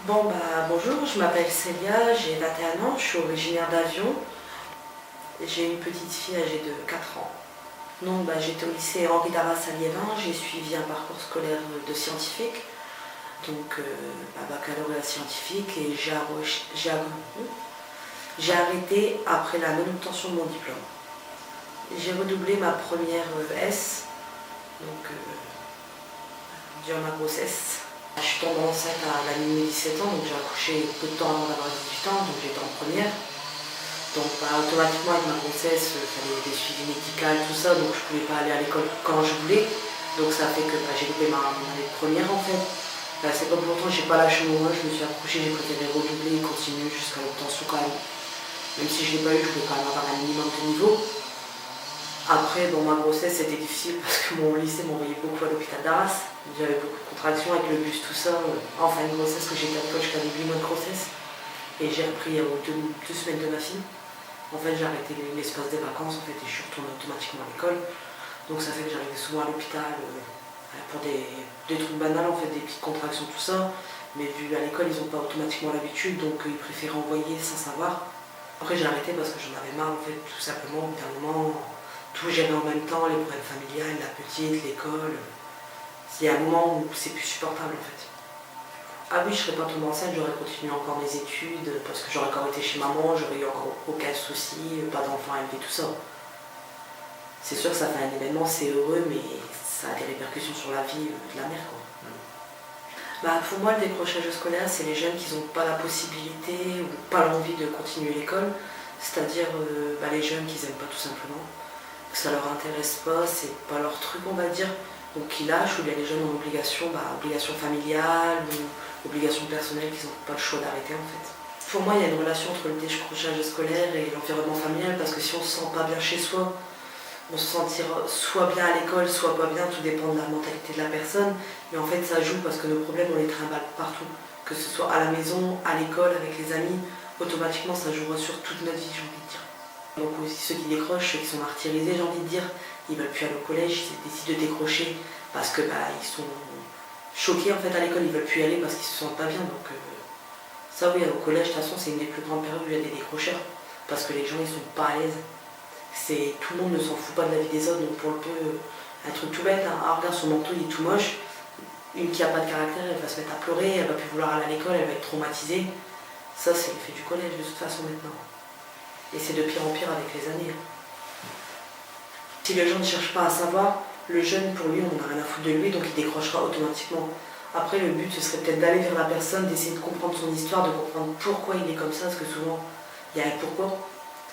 Bonjour, je m'appelle Célia, j'ai 21 ans, je suis originaire d'Avion. J'ai une petite fille âgée de 4 ans. J'étais au lycée Henri Darras à Liévin, j'ai suivi un parcours scolaire de scientifique, baccalauréat scientifique, et j'ai arrêté après la non-obtention de mon diplôme. J'ai redoublé ma première S, durant ma grossesse. Je suis tombée enceinte à la limite de 17 ans, donc j'ai accouché peu de temps avant d'avoir 18 ans, donc j'étais en première. Automatiquement avec ma grossesse, il fallait des suivis médicaux, tout ça, donc je ne pouvais pas aller à l'école quand je voulais. Donc ça fait que j'ai loupé mon année de première en fait. C'est pas pour autant que j'ai pas lâché mon rôle, je me suis accrochée, j'ai préféré redoubler et continuer jusqu'à l'obtention quand même. Même si je ne l'ai pas eu, je voulais quand même avoir un minimum de niveau. Après, ma grossesse c'était difficile parce que mon lycée m'envoyait beaucoup à l'hôpital d'Arras. J'avais beaucoup de contractions avec le bus, tout ça. Enfin, une grossesse que j'étais à l'école jusqu'à 8 mois de grossesse. Et j'ai repris 2 semaines de ma fille. En fait, j'ai arrêté l'espace des vacances et je suis retournée automatiquement à l'école. Donc ça fait que j'arrivais souvent à l'hôpital pour des trucs banals, en fait, des petites contractions, tout ça. Mais vu à l'école, ils n'ont pas automatiquement l'habitude, donc ils préféraient envoyer sans savoir. Après, j'ai arrêté parce que j'en avais marre, en fait, tout simplement. Au bout d'un moment, tout gérer en même temps, les problèmes familiales, la petite, l'école. Il y a un moment où c'est plus supportable, en fait. Ah oui, je serais pas tombée enceinte, j'aurais continué encore mes études, parce que j'aurais encore été chez maman, j'aurais eu encore aucun souci, pas d'enfant élevé, tout ça. C'est sûr que ça fait un événement, c'est heureux, mais ça a des répercussions sur la vie de la mère, quoi. Pour moi, le décrochage scolaire, c'est les jeunes qui n'ont pas la possibilité ou pas l'envie de continuer l'école, c'est-à-dire les jeunes qui n'aiment pas tout simplement, que ça leur intéresse pas, c'est pas leur truc, on va dire, donc qui lâchent, ou il y a des jeunes en obligation, obligation familiale ou obligation personnelle qu'ils n'ont pas le choix d'arrêter en fait. Pour moi, il y a une relation entre le décrochage scolaire et l'environnement familial, parce que si on se sent pas bien chez soi, on se sentira soit bien à l'école, soit pas bien, tout dépend de la mentalité de la personne. Mais en fait, ça joue parce que nos problèmes, on les trimballe partout. Que ce soit à la maison, à l'école, avec les amis, automatiquement, ça jouera sur toute notre vie, j'ai envie de dire. Donc aussi ceux qui décrochent, ceux qui sont martyrisés, j'ai envie de dire, ils veulent plus aller au collège, ils décident de décrocher parce que ils sont choqués en fait à l'école, ils veulent plus y aller parce qu'ils se sentent pas bien. Donc ça oui, au collège, de toute façon, c'est une des plus grandes périodes où il y a des décrocheurs. Parce que les gens, ils sont pas à l'aise. Tout le monde ne s'en fout pas de la vie des autres, donc pour le peu, un truc tout bête, regarde son manteau, il est tout moche, une qui n'a pas de caractère, elle va se mettre à pleurer, elle va plus vouloir aller à l'école, elle va être traumatisée. Ça, c'est l'effet du collège de toute façon maintenant. Et c'est de pire en pire avec les années. Si les gens ne cherchent pas à savoir, le jeune, pour lui, on n'a rien à foutre de lui, donc il décrochera automatiquement. Après, le but, ce serait peut-être d'aller vers la personne, d'essayer de comprendre son histoire, de comprendre pourquoi il est comme ça, parce que souvent, il y a un pourquoi.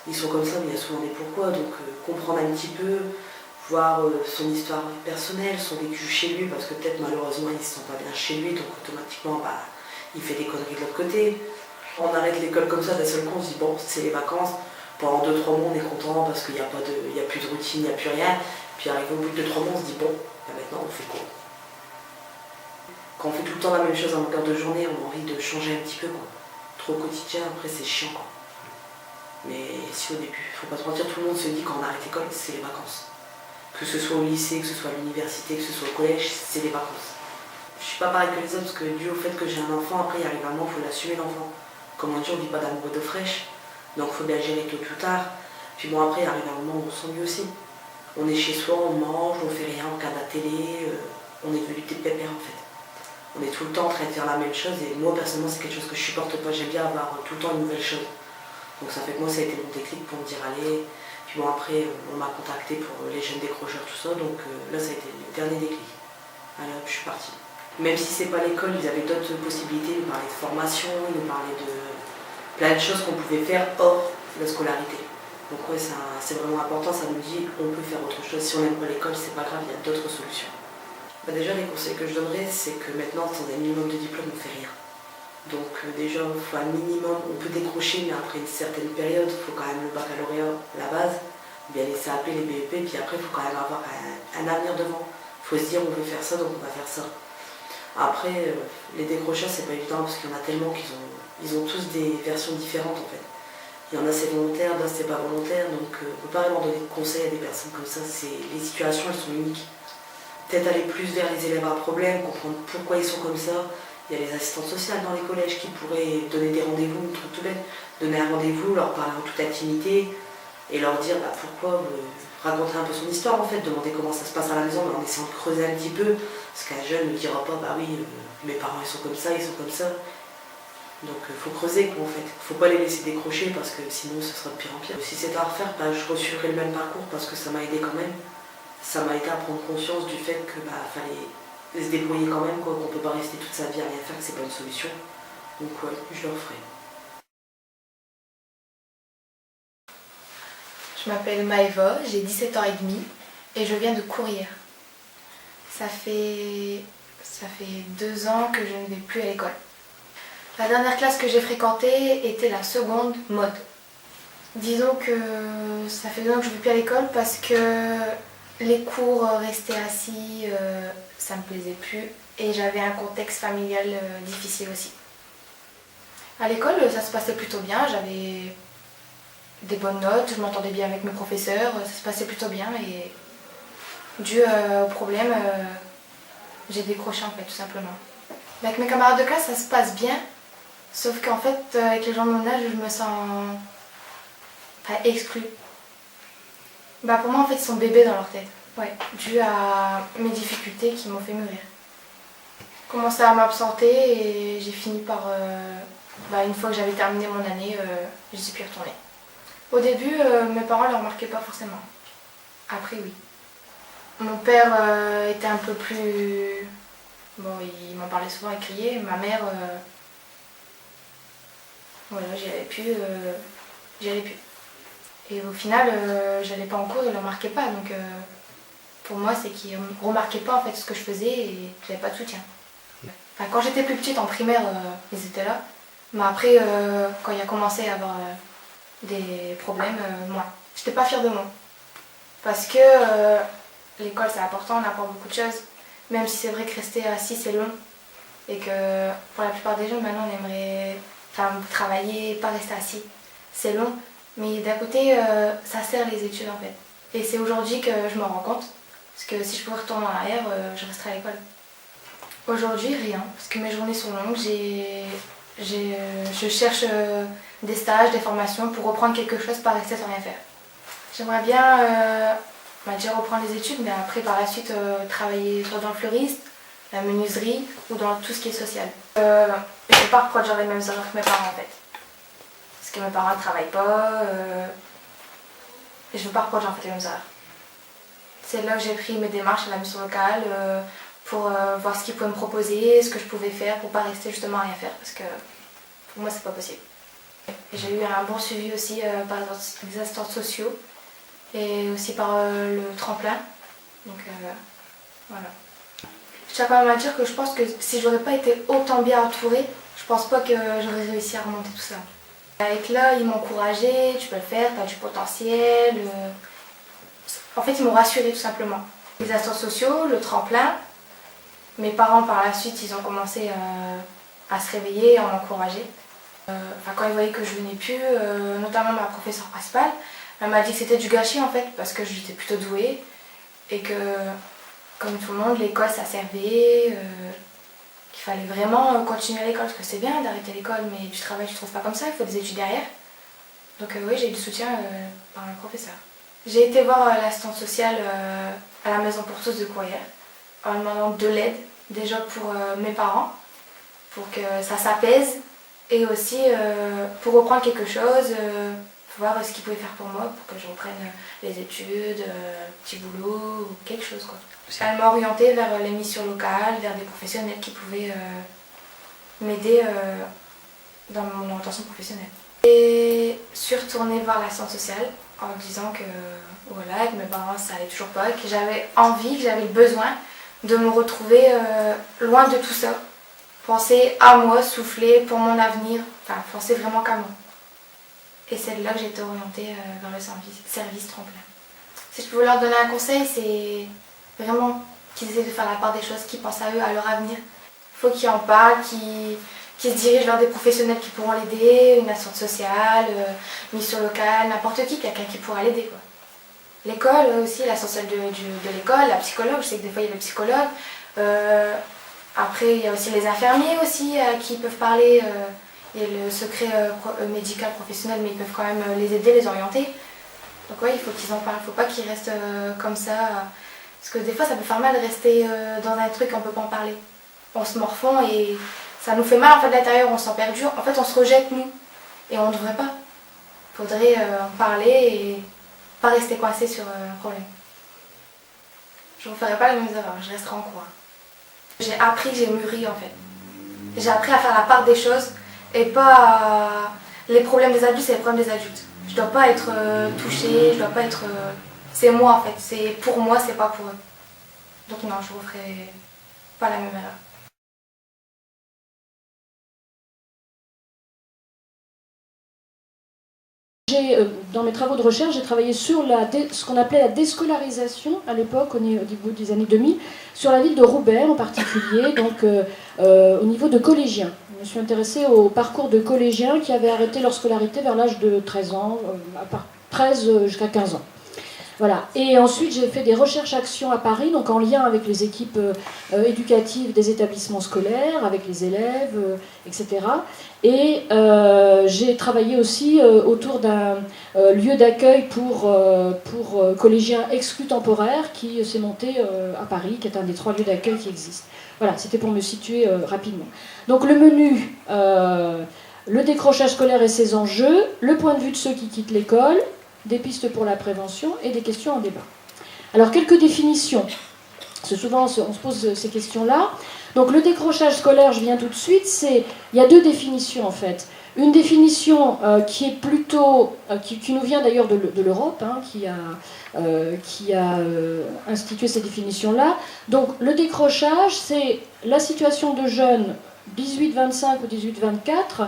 Ils sont comme ça, mais il y a souvent des pourquoi, donc comprendre un petit peu, voir son histoire personnelle, son vécu chez lui, parce que peut-être malheureusement il ne se sent pas bien chez lui, donc automatiquement il fait des conneries de l'autre côté. On arrête l'école comme ça, d'un seul coup on se dit bon, c'est les vacances, pendant 2-3 mois on est content parce qu'il n'y a plus de routine, il n'y a plus rien, puis arrivé au bout de 2-3 mois on se dit bon, maintenant on fait quoi? Quand on fait tout le temps la même chose à longueur de journée, on a envie de changer un petit peu, quoi. Trop quotidien, après c'est chiant, quoi. Mais si au début, il ne faut pas se mentir, tout le monde se dit quand on arrête l'école, c'est les vacances. Que ce soit au lycée, que ce soit à l'université, que ce soit au collège, c'est les vacances. Je suis pas pareil que les autres parce que dû au fait que j'ai un enfant, après il arrive un moment, il faut l'assumer l'enfant. Comme on dit, on ne vit pas d'amour d'eau fraîche, donc il faut bien gérer tôt ou tard. Puis après il arrive un moment où on s'ennuie aussi. On est chez soi, on mange, on fait rien, on regarde la télé, on est devenu des pépères en fait. On est tout le temps en train de faire la même chose et moi personnellement c'est quelque chose que je supporte pas, j'aime bien avoir tout le temps une nouvelle chose. Donc ça fait que moi ça a été mon déclic pour me dire allez, puis après on m'a contacté pour les jeunes décrocheurs, tout ça, donc là ça a été le dernier déclic. Alors je suis partie. Même si c'est pas l'école, ils avaient d'autres possibilités, ils nous parlaient de formation, ils nous parlaient de plein de choses qu'on pouvait faire hors la scolarité. Donc ouais, c'est vraiment important, ça nous dit on peut faire autre chose, si on n'aime pas l'école, c'est pas grave, il y a d'autres solutions. Déjà les conseils que je donnerais, c'est que maintenant sans un minimum de diplôme on ne fait rien. Donc déjà, il faut un minimum, on peut décrocher, mais après une certaine période, il faut quand même le baccalauréat, la base, bien les CAP, les BEP, puis après il faut quand même avoir un avenir devant. Il faut se dire on veut faire ça, donc on va faire ça. Après, les décrocheurs, c'est pas évident parce qu'il y en a tellement qu'ils ont tous des versions différentes en fait. Il y en a c'est volontaire, d'autres c'est pas volontaire, donc on ne peut pas vraiment donner de conseils à des personnes comme ça, les situations elles sont uniques. Peut-être aller plus vers les élèves à problème, comprendre pourquoi ils sont comme ça, Il y a les assistantes sociales dans les collèges qui pourraient donner des rendez-vous, un truc tout bête, donner un rendez-vous, leur parler en toute intimité et leur dire pourquoi, raconter un peu son histoire en fait, demander comment ça se passe à la maison, mais en essayant de creuser un petit peu, parce qu'un jeune ne dira pas bah oui, mes parents ils sont comme ça, Donc il faut creuser quoi en fait, faut pas les laisser décrocher parce que sinon ce sera de pire en pire. Si c'était à refaire, je resuivrais le même parcours parce que ça m'a aidé quand même. Ça m'a aidé à prendre conscience du fait que fallait se débrouiller quand même, quoi, qu'on peut pas rester toute sa vie à rien faire, que c'est pas une solution. Donc ouais, je le referai. Je m'appelle Maëva, j'ai 17 ans et demi et je viens de Courrières. Ça fait 2 ans que je ne vais plus à l'école. La dernière classe que j'ai fréquentée était la seconde mode. Disons que ça fait 2 ans que je ne vais plus à l'école parce que les cours rester assis, ça me plaisait plus et j'avais un contexte familial difficile aussi. À l'école, ça se passait plutôt bien, j'avais des bonnes notes, je m'entendais bien avec mes professeurs, ça se passait plutôt bien et dû au problème, j'ai décroché en fait tout simplement. Avec mes camarades de classe, ça se passe bien, sauf qu'en fait, avec les gens de mon âge, je me sens exclue. Pour moi, en fait, ils sont bébés dans leur tête. Ouais, dû à mes difficultés qui m'ont fait mûrir. J'ai commencé à m'absenter et j'ai fini par, une fois que j'avais terminé mon année, je n'y suis plus retournée. Au début, mes parents ne le remarquaient pas forcément. Après, oui. Mon père était un peu plus... Bon, il m'en parlait souvent, il criait. Ma mère, voilà, j'y allais plus. Et au final, j'allais pas en cours, ils ne le remarquaient pas. Donc, pour moi, c'est qu'ils ne remarquaient pas en fait ce que je faisais et que j'avais pas de soutien. Quand j'étais plus petite, en primaire, ils étaient là. Mais après, quand il a commencé à avoir des problèmes, moi. J'étais pas fière de moi. Parce que l'école, c'est important, on apprend beaucoup de choses. Même si c'est vrai que rester assis, c'est long. Et que pour la plupart des gens, maintenant, on aimerait travailler, pas rester assis. C'est long. Mais d'un côté, ça sert les études en fait. Et c'est aujourd'hui que je me rends compte. Parce que si je pouvais retourner en arrière, je resterais à l'école. Aujourd'hui, rien. Parce que mes journées sont longues. Je cherche des stages, des formations pour reprendre quelque chose, pas rester sans rien faire. J'aimerais bien déjà reprendre les études, mais après par la suite travailler soit dans le fleuriste, la menuiserie ou dans tout ce qui est social. Je ne vais pas reproduire les mêmes erreurs que mes parents en fait. Parce que mes parents ne travaillent pas et je ne veux pas reproduire en fait les mêmes erreurs. C'est là que j'ai pris mes démarches à la mission locale pour voir ce qu'ils pouvaient me proposer, ce que je pouvais faire pour ne pas rester justement à rien faire parce que pour moi c'est pas possible. J'ai eu un bon suivi aussi par les assistants sociaux et aussi par le tremplin. Donc voilà. Je tiens quand même à dire que je pense que si j'aurais pas été autant bien entourée, je pense pas que j'aurais réussi à remonter tout ça. Avec là, ils m'ont encouragée, tu peux le faire, tu as du potentiel. En fait, ils m'ont rassurée tout simplement. Les assistants sociaux, le tremplin, mes parents par la suite, ils ont commencé à se réveiller et à m'encourager. Quand ils voyaient que je venais plus, notamment ma professeure principale, elle m'a dit que c'était du gâchis en fait, parce que j'étais plutôt douée et que, comme tout le monde, l'école ça servait, qu'il fallait vraiment continuer à l'école, parce que c'est bien d'arrêter l'école, mais du travail tu trouves pas comme ça, il faut des études derrière. Donc oui, j'ai eu du soutien par mon professeur. J'ai été voir l'assistante sociale à la maison pour tous de Courrières, en demandant de l'aide, déjà pour mes parents, pour que ça s'apaise, et aussi pour reprendre quelque chose, voir ce qu'ils pouvaient faire pour moi, pour que je reprenne les études, petit boulot ou quelque chose quoi. Elle m'a orientée vers les missions locales, vers des professionnels qui pouvaient m'aider dans mon orientation professionnelle. Et je suis retournée voir l'assistante sociale en me disant que voilà, que mes parents ça allait toujours pas, que j'avais envie, que j'avais le besoin de me retrouver loin de tout ça. Penser à moi, souffler pour mon avenir, penser vraiment qu'à moi. Et c'est de là que j'ai été orientée vers le service tremplin. Si je pouvais leur donner un conseil, c'est vraiment qu'ils essaient de faire la part des choses, qu'ils pensent à eux, à leur avenir. Il faut qu'ils en parlent, qu'ils se dirigent vers des professionnels qui pourront l'aider, une assistante sociale, mission locale, n'importe qui, quelqu'un qui pourra l'aider quoi. L'école aussi, l'assistante sociale de l'école, la psychologue, je sais que des fois il y a des psychologues. Après, il y a aussi les infirmiers aussi qui peuvent parler. Et le secret médical professionnel, mais ils peuvent quand même les aider, les orienter. Donc oui, il faut qu'ils en parlent, il ne faut pas qu'ils restent comme ça. Parce que des fois, ça peut faire mal de rester dans un truc, on ne peut pas en parler. On se morfond et ça nous fait mal en fait de l'intérieur, on se sent perdu. En fait, on se rejette, nous. Et on ne devrait pas. Il faudrait en parler et pas rester coincé sur un problème. Je ne referai pas les mêmes erreurs, je resterai en cours. J'ai appris, j'ai mûri en fait. J'ai appris à faire la part des choses et pas les problèmes des adultes, c'est les problèmes des adultes. Je dois pas être touchée, je dois pas être... c'est moi en fait, c'est pour moi, c'est pas pour eux. Donc non, je ne referai pas la même erreur. Dans mes travaux de recherche, j'ai travaillé sur ce qu'on appelait la déscolarisation à l'époque, au niveau des années 2000, sur la ville de Roubaix en particulier, donc au niveau de collégiens. Je me suis intéressée au parcours de collégiens qui avaient arrêté leur scolarité vers l'âge de 13 ans, à part 13 jusqu'à 15 ans. Voilà. Et ensuite, j'ai fait des recherches-actions à Paris, donc en lien avec les équipes éducatives des établissements scolaires, avec les élèves, etc. Et j'ai travaillé aussi autour d'un lieu d'accueil pour collégiens exclus temporaires qui s'est monté à Paris, qui est un des 3 lieux d'accueil qui existent. Voilà, c'était pour me situer rapidement. Donc le menu, le décrochage scolaire et ses enjeux, le point de vue de ceux qui quittent l'école, des pistes pour la prévention et des questions en débat. Alors, quelques définitions. Parce que souvent, on se pose ces questions-là. Donc, le décrochage scolaire, je viens tout de suite, il y a 2 définitions, en fait. Une définition qui est plutôt... qui nous vient d'ailleurs de l'Europe, hein, qui a institué ces définitions-là. Donc, le décrochage, c'est la situation de jeunes 18-25 ou 18-24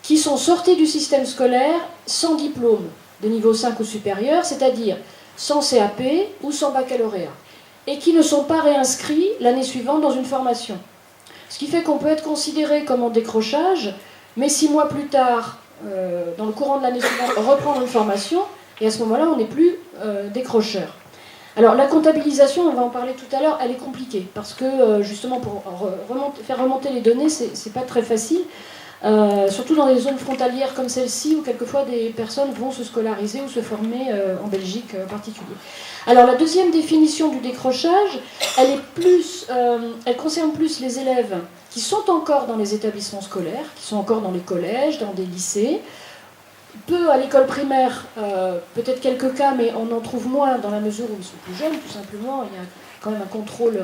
qui sont sortis du système scolaire sans diplôme de niveau 5 ou supérieur, c'est-à-dire sans CAP ou sans baccalauréat, et qui ne sont pas réinscrits l'année suivante dans une formation. Ce qui fait qu'on peut être considéré comme en décrochage, mais 6 mois plus tard, dans le courant de l'année suivante, reprendre une formation, et à ce moment-là, on n'est plus décrocheur. Alors la comptabilisation, on va en parler tout à l'heure, elle est compliquée, parce que justement pour faire remonter les données, c'est pas très facile. Surtout dans les zones frontalières comme celle-ci, où quelquefois des personnes vont se scolariser ou se former en Belgique en particulier. Alors la deuxième définition du décrochage, elle concerne plus les élèves qui sont encore dans les établissements scolaires, qui sont encore dans les collèges, dans des lycées, peu à l'école primaire, peut-être quelques cas, mais on en trouve moins dans la mesure où ils sont plus jeunes, tout simplement, il y a quand même un contrôle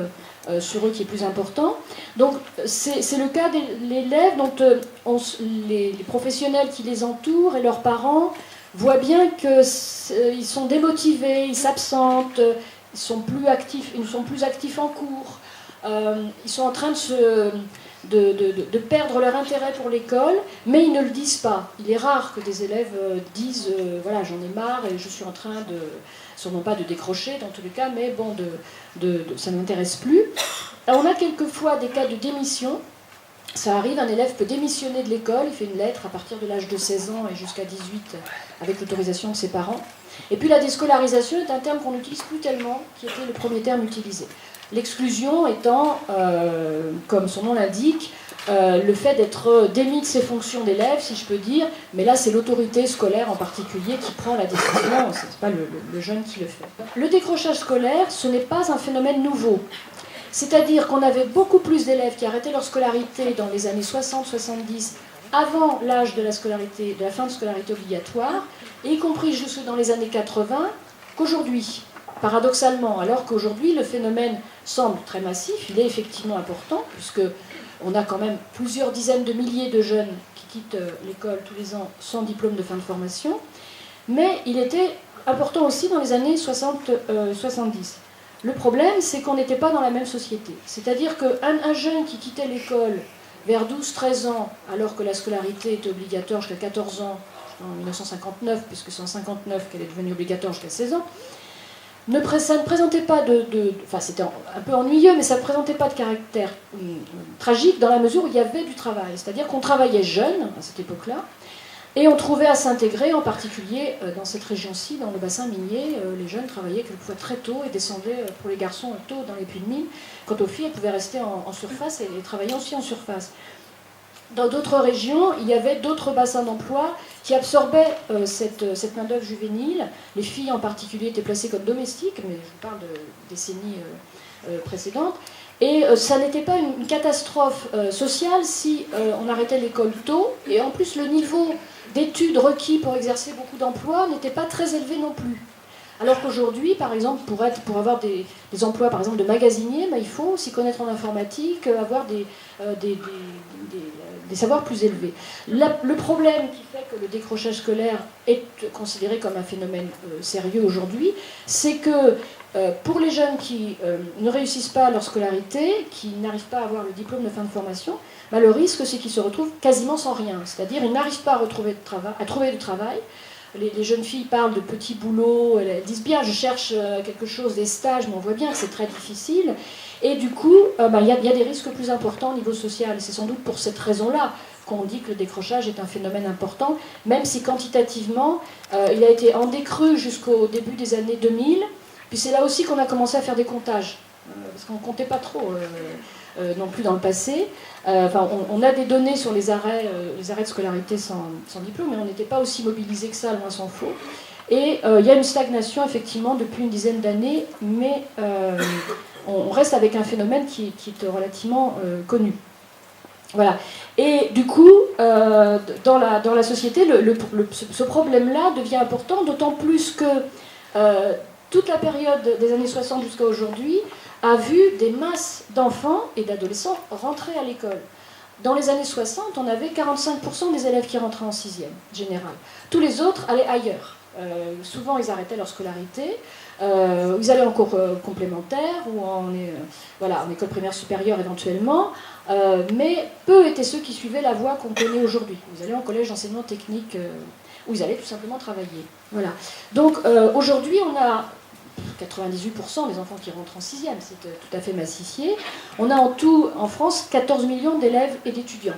sur eux qui est plus important. Donc c'est le cas de l'élève dont les professionnels qui les entourent et leurs parents voient bien qu'ils sont démotivés, ils s'absentent, ils sont plus actifs en cours, ils sont en train de perdre leur intérêt pour l'école, mais ils ne le disent pas. Il est rare que des élèves disent voilà, j'en ai marre et je suis en train sûrement pas de décrocher dans tous les cas, mais bon, ça ne m'intéresse plus. Alors, on a quelquefois des cas de démission. Ça arrive, un élève peut démissionner de l'école, il fait une lettre à partir de l'âge de 16 ans et jusqu'à 18 avec l'autorisation de ses parents. Et puis la déscolarisation est un terme qu'on n'utilise plus tellement, qui était le premier terme utilisé. L'exclusion étant, comme son nom l'indique, le fait d'être démis de ses fonctions d'élève, si je peux dire, mais là c'est l'autorité scolaire en particulier qui prend la décision, ce n'est pas le jeune qui le fait. Le décrochage scolaire, ce n'est pas un phénomène nouveau. C'est-à-dire qu'on avait beaucoup plus d'élèves qui arrêtaient leur scolarité dans les années 60-70, avant l'âge de la fin de scolarité obligatoire, et y compris jusque dans les années 80, qu'aujourd'hui. Paradoxalement, alors qu'aujourd'hui le phénomène semble très massif, il est effectivement important, puisqu'on a quand même plusieurs dizaines de milliers de jeunes qui quittent l'école tous les ans sans diplôme de fin de formation, mais il était important aussi dans les années 60-70. Le problème, c'est qu'on n'était pas dans la même société. C'est-à-dire qu'un jeune qui quittait l'école vers 12-13 ans, alors que la scolarité était obligatoire jusqu'à 14 ans, en 1959, puisque c'est en 1959 qu'elle est devenue obligatoire jusqu'à 16 ans, ça ne présentait pas enfin c'était un peu ennuyeux, mais ça ne présentait pas de caractère tragique dans la mesure où il y avait du travail. C'est-à-dire qu'on travaillait jeune à cette époque-là, Et on trouvait à s'intégrer, en particulier dans cette région-ci, dans le bassin minier, les jeunes travaillaient quelquefois très tôt et descendaient pour les garçons tôt dans les puits de mine. Quant aux filles, elles pouvaient rester en surface et travailler aussi en surface. Dans d'autres régions, il y avait d'autres bassins d'emploi qui absorbaient cette main-d'œuvre juvénile. Les filles en particulier étaient placées comme domestiques, mais je vous parle de décennies précédentes. Et ça n'était pas une catastrophe sociale si on arrêtait l'école tôt. Et en plus, le niveau d'études requis pour exercer beaucoup d'emplois n'était pas très élevé non plus. Alors qu'aujourd'hui, par exemple, pour avoir des emplois par exemple, de magasinier, il faut aussi connaître en informatique, avoir des savoirs plus élevés. Le problème qui fait que le décrochage scolaire est considéré comme un phénomène sérieux aujourd'hui, c'est que pour les jeunes qui ne réussissent pas leur scolarité, qui n'arrivent pas à avoir le diplôme de fin de formation, le risque c'est qu'ils se retrouvent quasiment sans rien. C'est-à-dire ils n'arrivent pas à trouver du travail. Les jeunes filles parlent de petits boulots, elles disent bien je cherche quelque chose, des stages, mais on voit bien que c'est très difficile. Et du coup, il y a des risques plus importants au niveau social. Et c'est sans doute pour cette raison-là qu'on dit que le décrochage est un phénomène important, même si quantitativement, il a été en décrue jusqu'au début des années 2000. Puis c'est là aussi qu'on a commencé à faire des comptages, parce qu'on ne comptait pas trop non plus dans le passé. On a des données sur les arrêts de scolarité sans diplôme, mais on n'était pas aussi mobilisés que ça, loin s'en faut. Et il y a une stagnation, effectivement, depuis une dizaine d'années, mais on reste avec un phénomène qui est relativement connu. Voilà. Et du coup, dans la société, ce problème-là devient important, d'autant plus que toute la période des années 60 jusqu'à aujourd'hui a vu des masses d'enfants et d'adolescents rentrer à l'école. Dans les années 60, on avait 45% des élèves qui rentraient en 6e, général. Tous les autres allaient ailleurs. Souvent, ils arrêtaient leur scolarité, ils allaient en cours complémentaires ou en école primaire supérieure éventuellement, mais peu étaient ceux qui suivaient la voie qu'on connaît aujourd'hui. Ils allaient en collège d'enseignement technique où ils allaient tout simplement travailler. Voilà. Donc aujourd'hui, on a 98% des enfants qui rentrent en 6e, c'est tout à fait massifié. On a en tout, en France, 14 millions d'élèves et d'étudiants.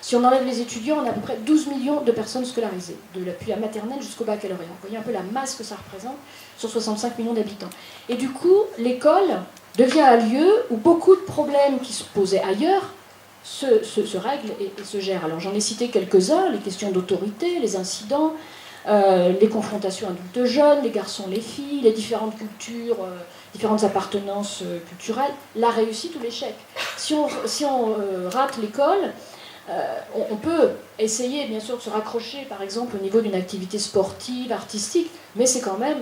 Si on enlève les étudiants, on a à peu près 12 millions de personnes scolarisées, depuis la maternelle jusqu'au baccalauréat. Vous voyez un peu la masse que ça représente sur 65 millions d'habitants. Et du coup, l'école devient un lieu où beaucoup de problèmes qui se posaient ailleurs se règlent et se gèrent. Alors j'en ai cité quelques-uns, les questions d'autorité, les incidents, les confrontations adultes-jeunes, les garçons, les filles, les différentes cultures, différentes appartenances culturelles, la réussite ou l'échec. Si on rate l'école, on peut essayer bien sûr de se raccrocher par exemple au niveau d'une activité sportive, artistique, mais c'est quand même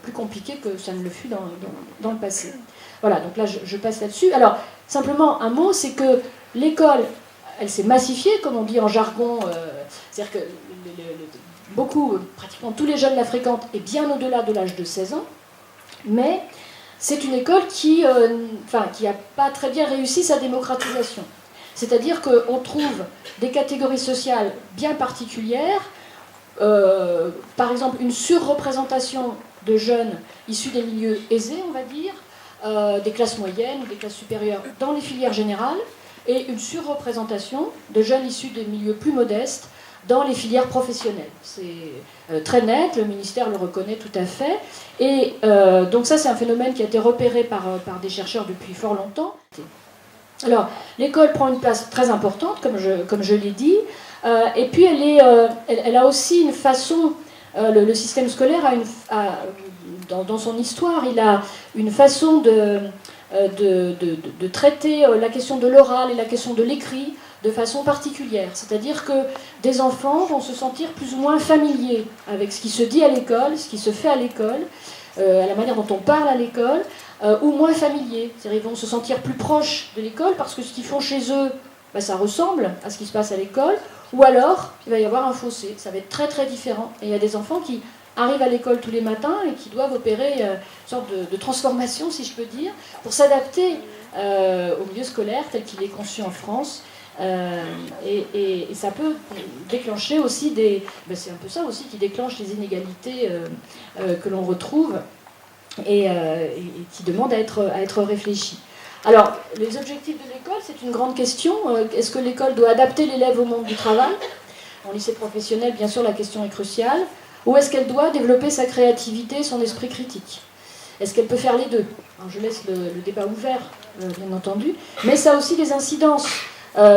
plus compliqué que ça ne le fut dans le passé. Voilà, donc là je passe là-dessus. Alors, simplement un mot, c'est que l'école, elle s'est massifiée, comme on dit en jargon, c'est-à-dire que pratiquement tous les jeunes la fréquentent et bien au-delà de l'âge de 16 ans, mais c'est une école qui n'a pas très bien réussi sa démocratisation. C'est-à-dire qu'on trouve des catégories sociales bien particulières, par exemple une surreprésentation de jeunes issus des milieux aisés, on va dire, des classes moyennes ou des classes supérieures dans les filières générales, et une surreprésentation de jeunes issus des milieux plus modestes dans les filières professionnelles. C'est très net, le ministère le reconnaît tout à fait. Et donc ça, c'est un phénomène qui a été repéré par des chercheurs depuis fort longtemps. Alors, l'école prend une place très importante, comme je l'ai dit, et puis elle a aussi une façon, le système scolaire dans son histoire, il a une façon de traiter la question de l'oral et la question de l'écrit de façon particulière. C'est-à-dire que des enfants vont se sentir plus ou moins familiers avec ce qui se dit à l'école, ce qui se fait à l'école, à la manière dont on parle à l'école, ou moins familiers. C'est-à-dire qu'ils vont se sentir plus proches de l'école parce que ce qu'ils font chez eux, ça ressemble à ce qui se passe à l'école, ou alors il va y avoir un fossé. Ça va être très très différent. Et il y a des enfants qui arrivent à l'école tous les matins et qui doivent opérer une sorte de transformation, si je peux dire, pour s'adapter au milieu scolaire tel qu'il est conçu en France. Et ça peut déclencher aussi c'est un peu ça aussi qui déclenche les inégalités que l'on retrouve et qui demandent à être réfléchies. Alors, les objectifs de l'école, c'est une grande question. Est-ce que l'école doit adapter l'élève au monde du travail ? En lycée professionnel, bien sûr, la question est cruciale. Où est-ce qu'elle doit développer sa créativité, son esprit critique? Est-ce qu'elle peut faire les deux? Alors, je laisse le débat ouvert, bien entendu, mais ça a aussi des incidences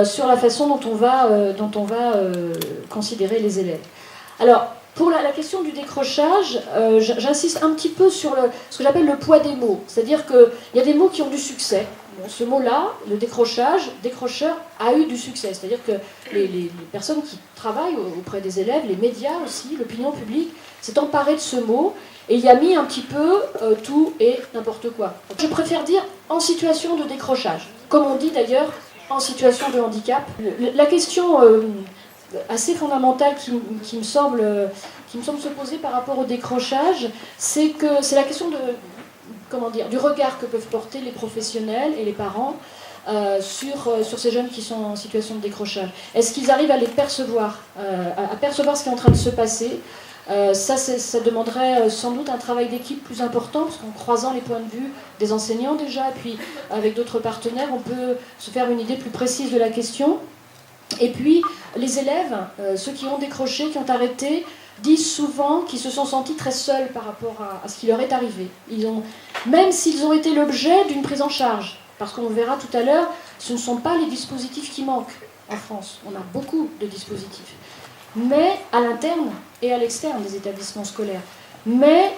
sur la façon dont on va considérer les élèves. Alors, pour la question du décrochage, j'insiste un petit peu sur ce que j'appelle le poids des mots. C'est-à-dire qu'il y a des mots qui ont du succès. Bon, ce mot-là, le décrochage, décrocheur, a eu du succès. C'est-à-dire que les personnes qui travaillent auprès des élèves, les médias aussi, l'opinion publique, s'est emparée de ce mot et y a mis un petit peu tout et n'importe quoi. Je préfère dire en situation de décrochage, comme on dit d'ailleurs en situation de handicap. La question assez fondamentale qui me semble se poser par rapport au décrochage, c'est la question du regard que peuvent porter les professionnels et les parents sur ces jeunes qui sont en situation de décrochage. Est-ce qu'ils arrivent à les percevoir, à percevoir ce qui est en train de se passer? Ça demanderait sans doute un travail d'équipe plus important, parce qu'en croisant les points de vue des enseignants déjà, et puis avec d'autres partenaires, on peut se faire une idée plus précise de la question. Et puis, les élèves, ceux qui ont décroché, qui ont arrêté, disent souvent qu'ils se sont sentis très seuls par rapport à ce qui leur est arrivé. Même s'ils ont été l'objet d'une prise en charge, parce qu'on verra tout à l'heure, ce ne sont pas les dispositifs qui manquent en France. On a beaucoup de dispositifs. Mais à l'interne et à l'externe des établissements scolaires. Mais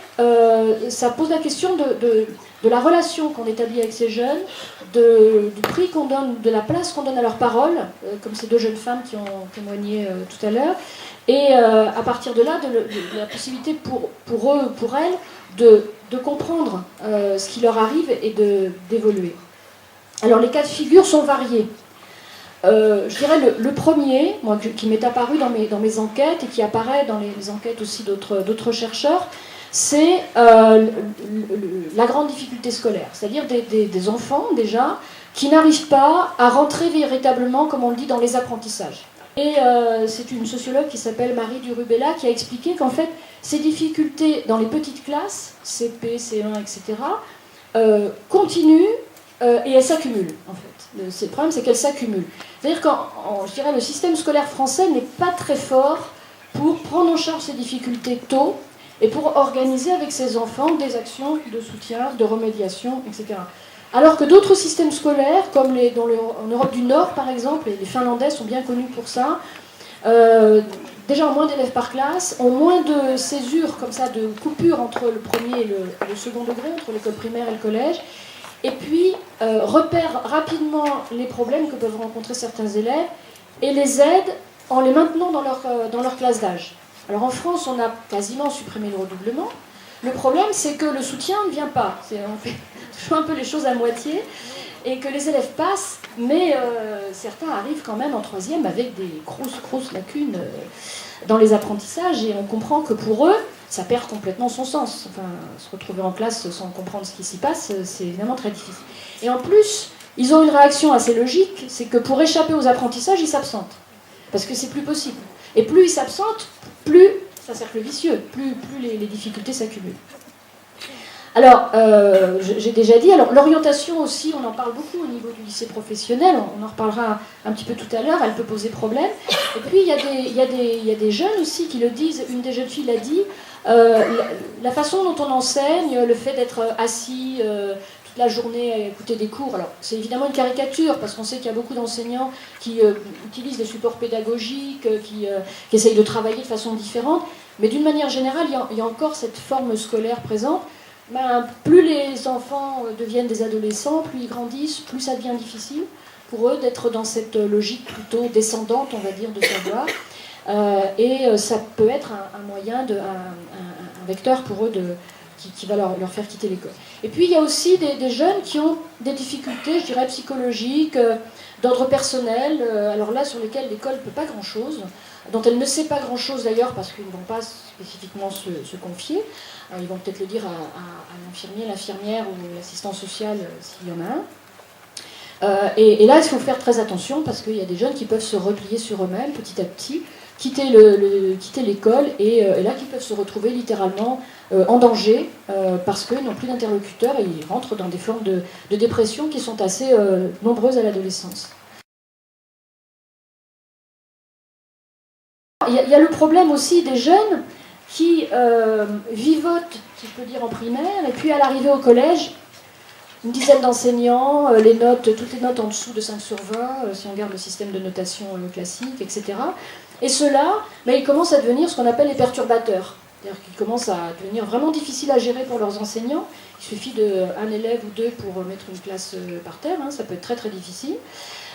ça pose la question de la relation qu'on établit avec ces jeunes, du prix qu'on donne, de la place qu'on donne à leurs paroles, comme ces deux jeunes femmes qui ont témoigné tout à l'heure, et à partir de là, de la possibilité pour eux, pour elles, de comprendre ce qui leur arrive et d'évoluer. Alors les cas de figure sont variés. Je dirais le premier, moi, qui m'est apparu dans mes enquêtes et qui apparaît dans les enquêtes aussi d'autres chercheurs, c'est la grande difficulté scolaire, c'est-à-dire des enfants déjà qui n'arrivent pas à rentrer véritablement, comme on le dit, dans les apprentissages. Et c'est une sociologue qui s'appelle Marie Durubella qui a expliqué qu'en fait ces difficultés dans les petites classes, CP, C1, etc., continuent et elles s'accumulent en fait. Le problème, c'est qu'elles s'accumulent. C'est-à-dire que je dirais, le système scolaire français n'est pas très fort pour prendre en charge ces difficultés tôt et pour organiser avec ses enfants des actions de soutien, de remédiation, etc. Alors que d'autres systèmes scolaires, comme en Europe du Nord par exemple, et les Finlandais sont bien connus pour ça, déjà ont moins d'élèves par classe, ont moins de césures comme ça, de coupures entre le premier et le second degré, entre l'école primaire et le collège, et puis repèrent rapidement les problèmes que peuvent rencontrer certains élèves et les aident en les maintenant dans leur classe d'âge. Alors en France, on a quasiment supprimé le redoublement. Le problème, c'est que le soutien ne vient pas. On fait toujours un peu les choses à moitié et que les élèves passent, mais certains arrivent quand même en troisième avec des grosses lacunes dans les apprentissages et on comprend que pour eux, ça perd complètement son sens. Enfin, se retrouver en classe sans comprendre ce qui s'y passe, c'est évidemment très difficile. Et en plus, ils ont une réaction assez logique, c'est que pour échapper aux apprentissages, ils s'absentent. Parce que c'est plus possible. Et plus ils s'absentent, plus, c'est un cercle vicieux, plus les difficultés s'accumulent. Alors, j'ai déjà dit, alors l'orientation aussi, on en parle beaucoup au niveau du lycée professionnel, on en reparlera un petit peu tout à l'heure, elle peut poser problème. Et puis, il y a des jeunes aussi qui le disent, une des jeunes filles l'a dit, la façon dont on enseigne, le fait d'être assis toute la journée à écouter des cours, alors c'est évidemment une caricature, parce qu'on sait qu'il y a beaucoup d'enseignants qui utilisent des supports pédagogiques, qui essayent de travailler de façon différente, mais d'une manière générale, il y a encore cette forme scolaire présente. Plus les enfants deviennent des adolescents, plus ils grandissent, plus ça devient difficile pour eux d'être dans cette logique plutôt descendante, on va dire, de savoir. Et ça peut être un moyen, un vecteur pour eux qui va leur faire quitter l'école. Et puis il y a aussi des jeunes qui ont des difficultés, je dirais, psychologiques, d'ordre personnel, alors là sur lesquelles l'école ne peut pas grand-chose, dont elle ne sait pas grand-chose d'ailleurs parce qu'ils ne vont pas spécifiquement se confier. Ils vont peut-être le dire à l'infirmier, l'infirmière ou l'assistant social s'il y en a un. Et là, il faut faire très attention parce qu'il y a des jeunes qui peuvent se replier sur eux-mêmes petit à petit, quitter l'école et là qui peuvent se retrouver littéralement en danger parce qu'ils n'ont plus d'interlocuteurs et ils rentrent dans des formes de dépression qui sont assez nombreuses à l'adolescence. Il y a le problème aussi des jeunes qui vivotent, si je peux dire, en primaire, et puis à l'arrivée au collège, une dizaine d'enseignants, toutes les notes en dessous de 5 sur 20, si on regarde le système de notation classique, etc. Et ceux-là, ils commencent à devenir ce qu'on appelle les perturbateurs. C'est-à-dire qu'ils commencent à devenir vraiment difficiles à gérer pour leurs enseignants. Il suffit d'un élève ou deux pour mettre une classe par terre, ça peut être très très difficile.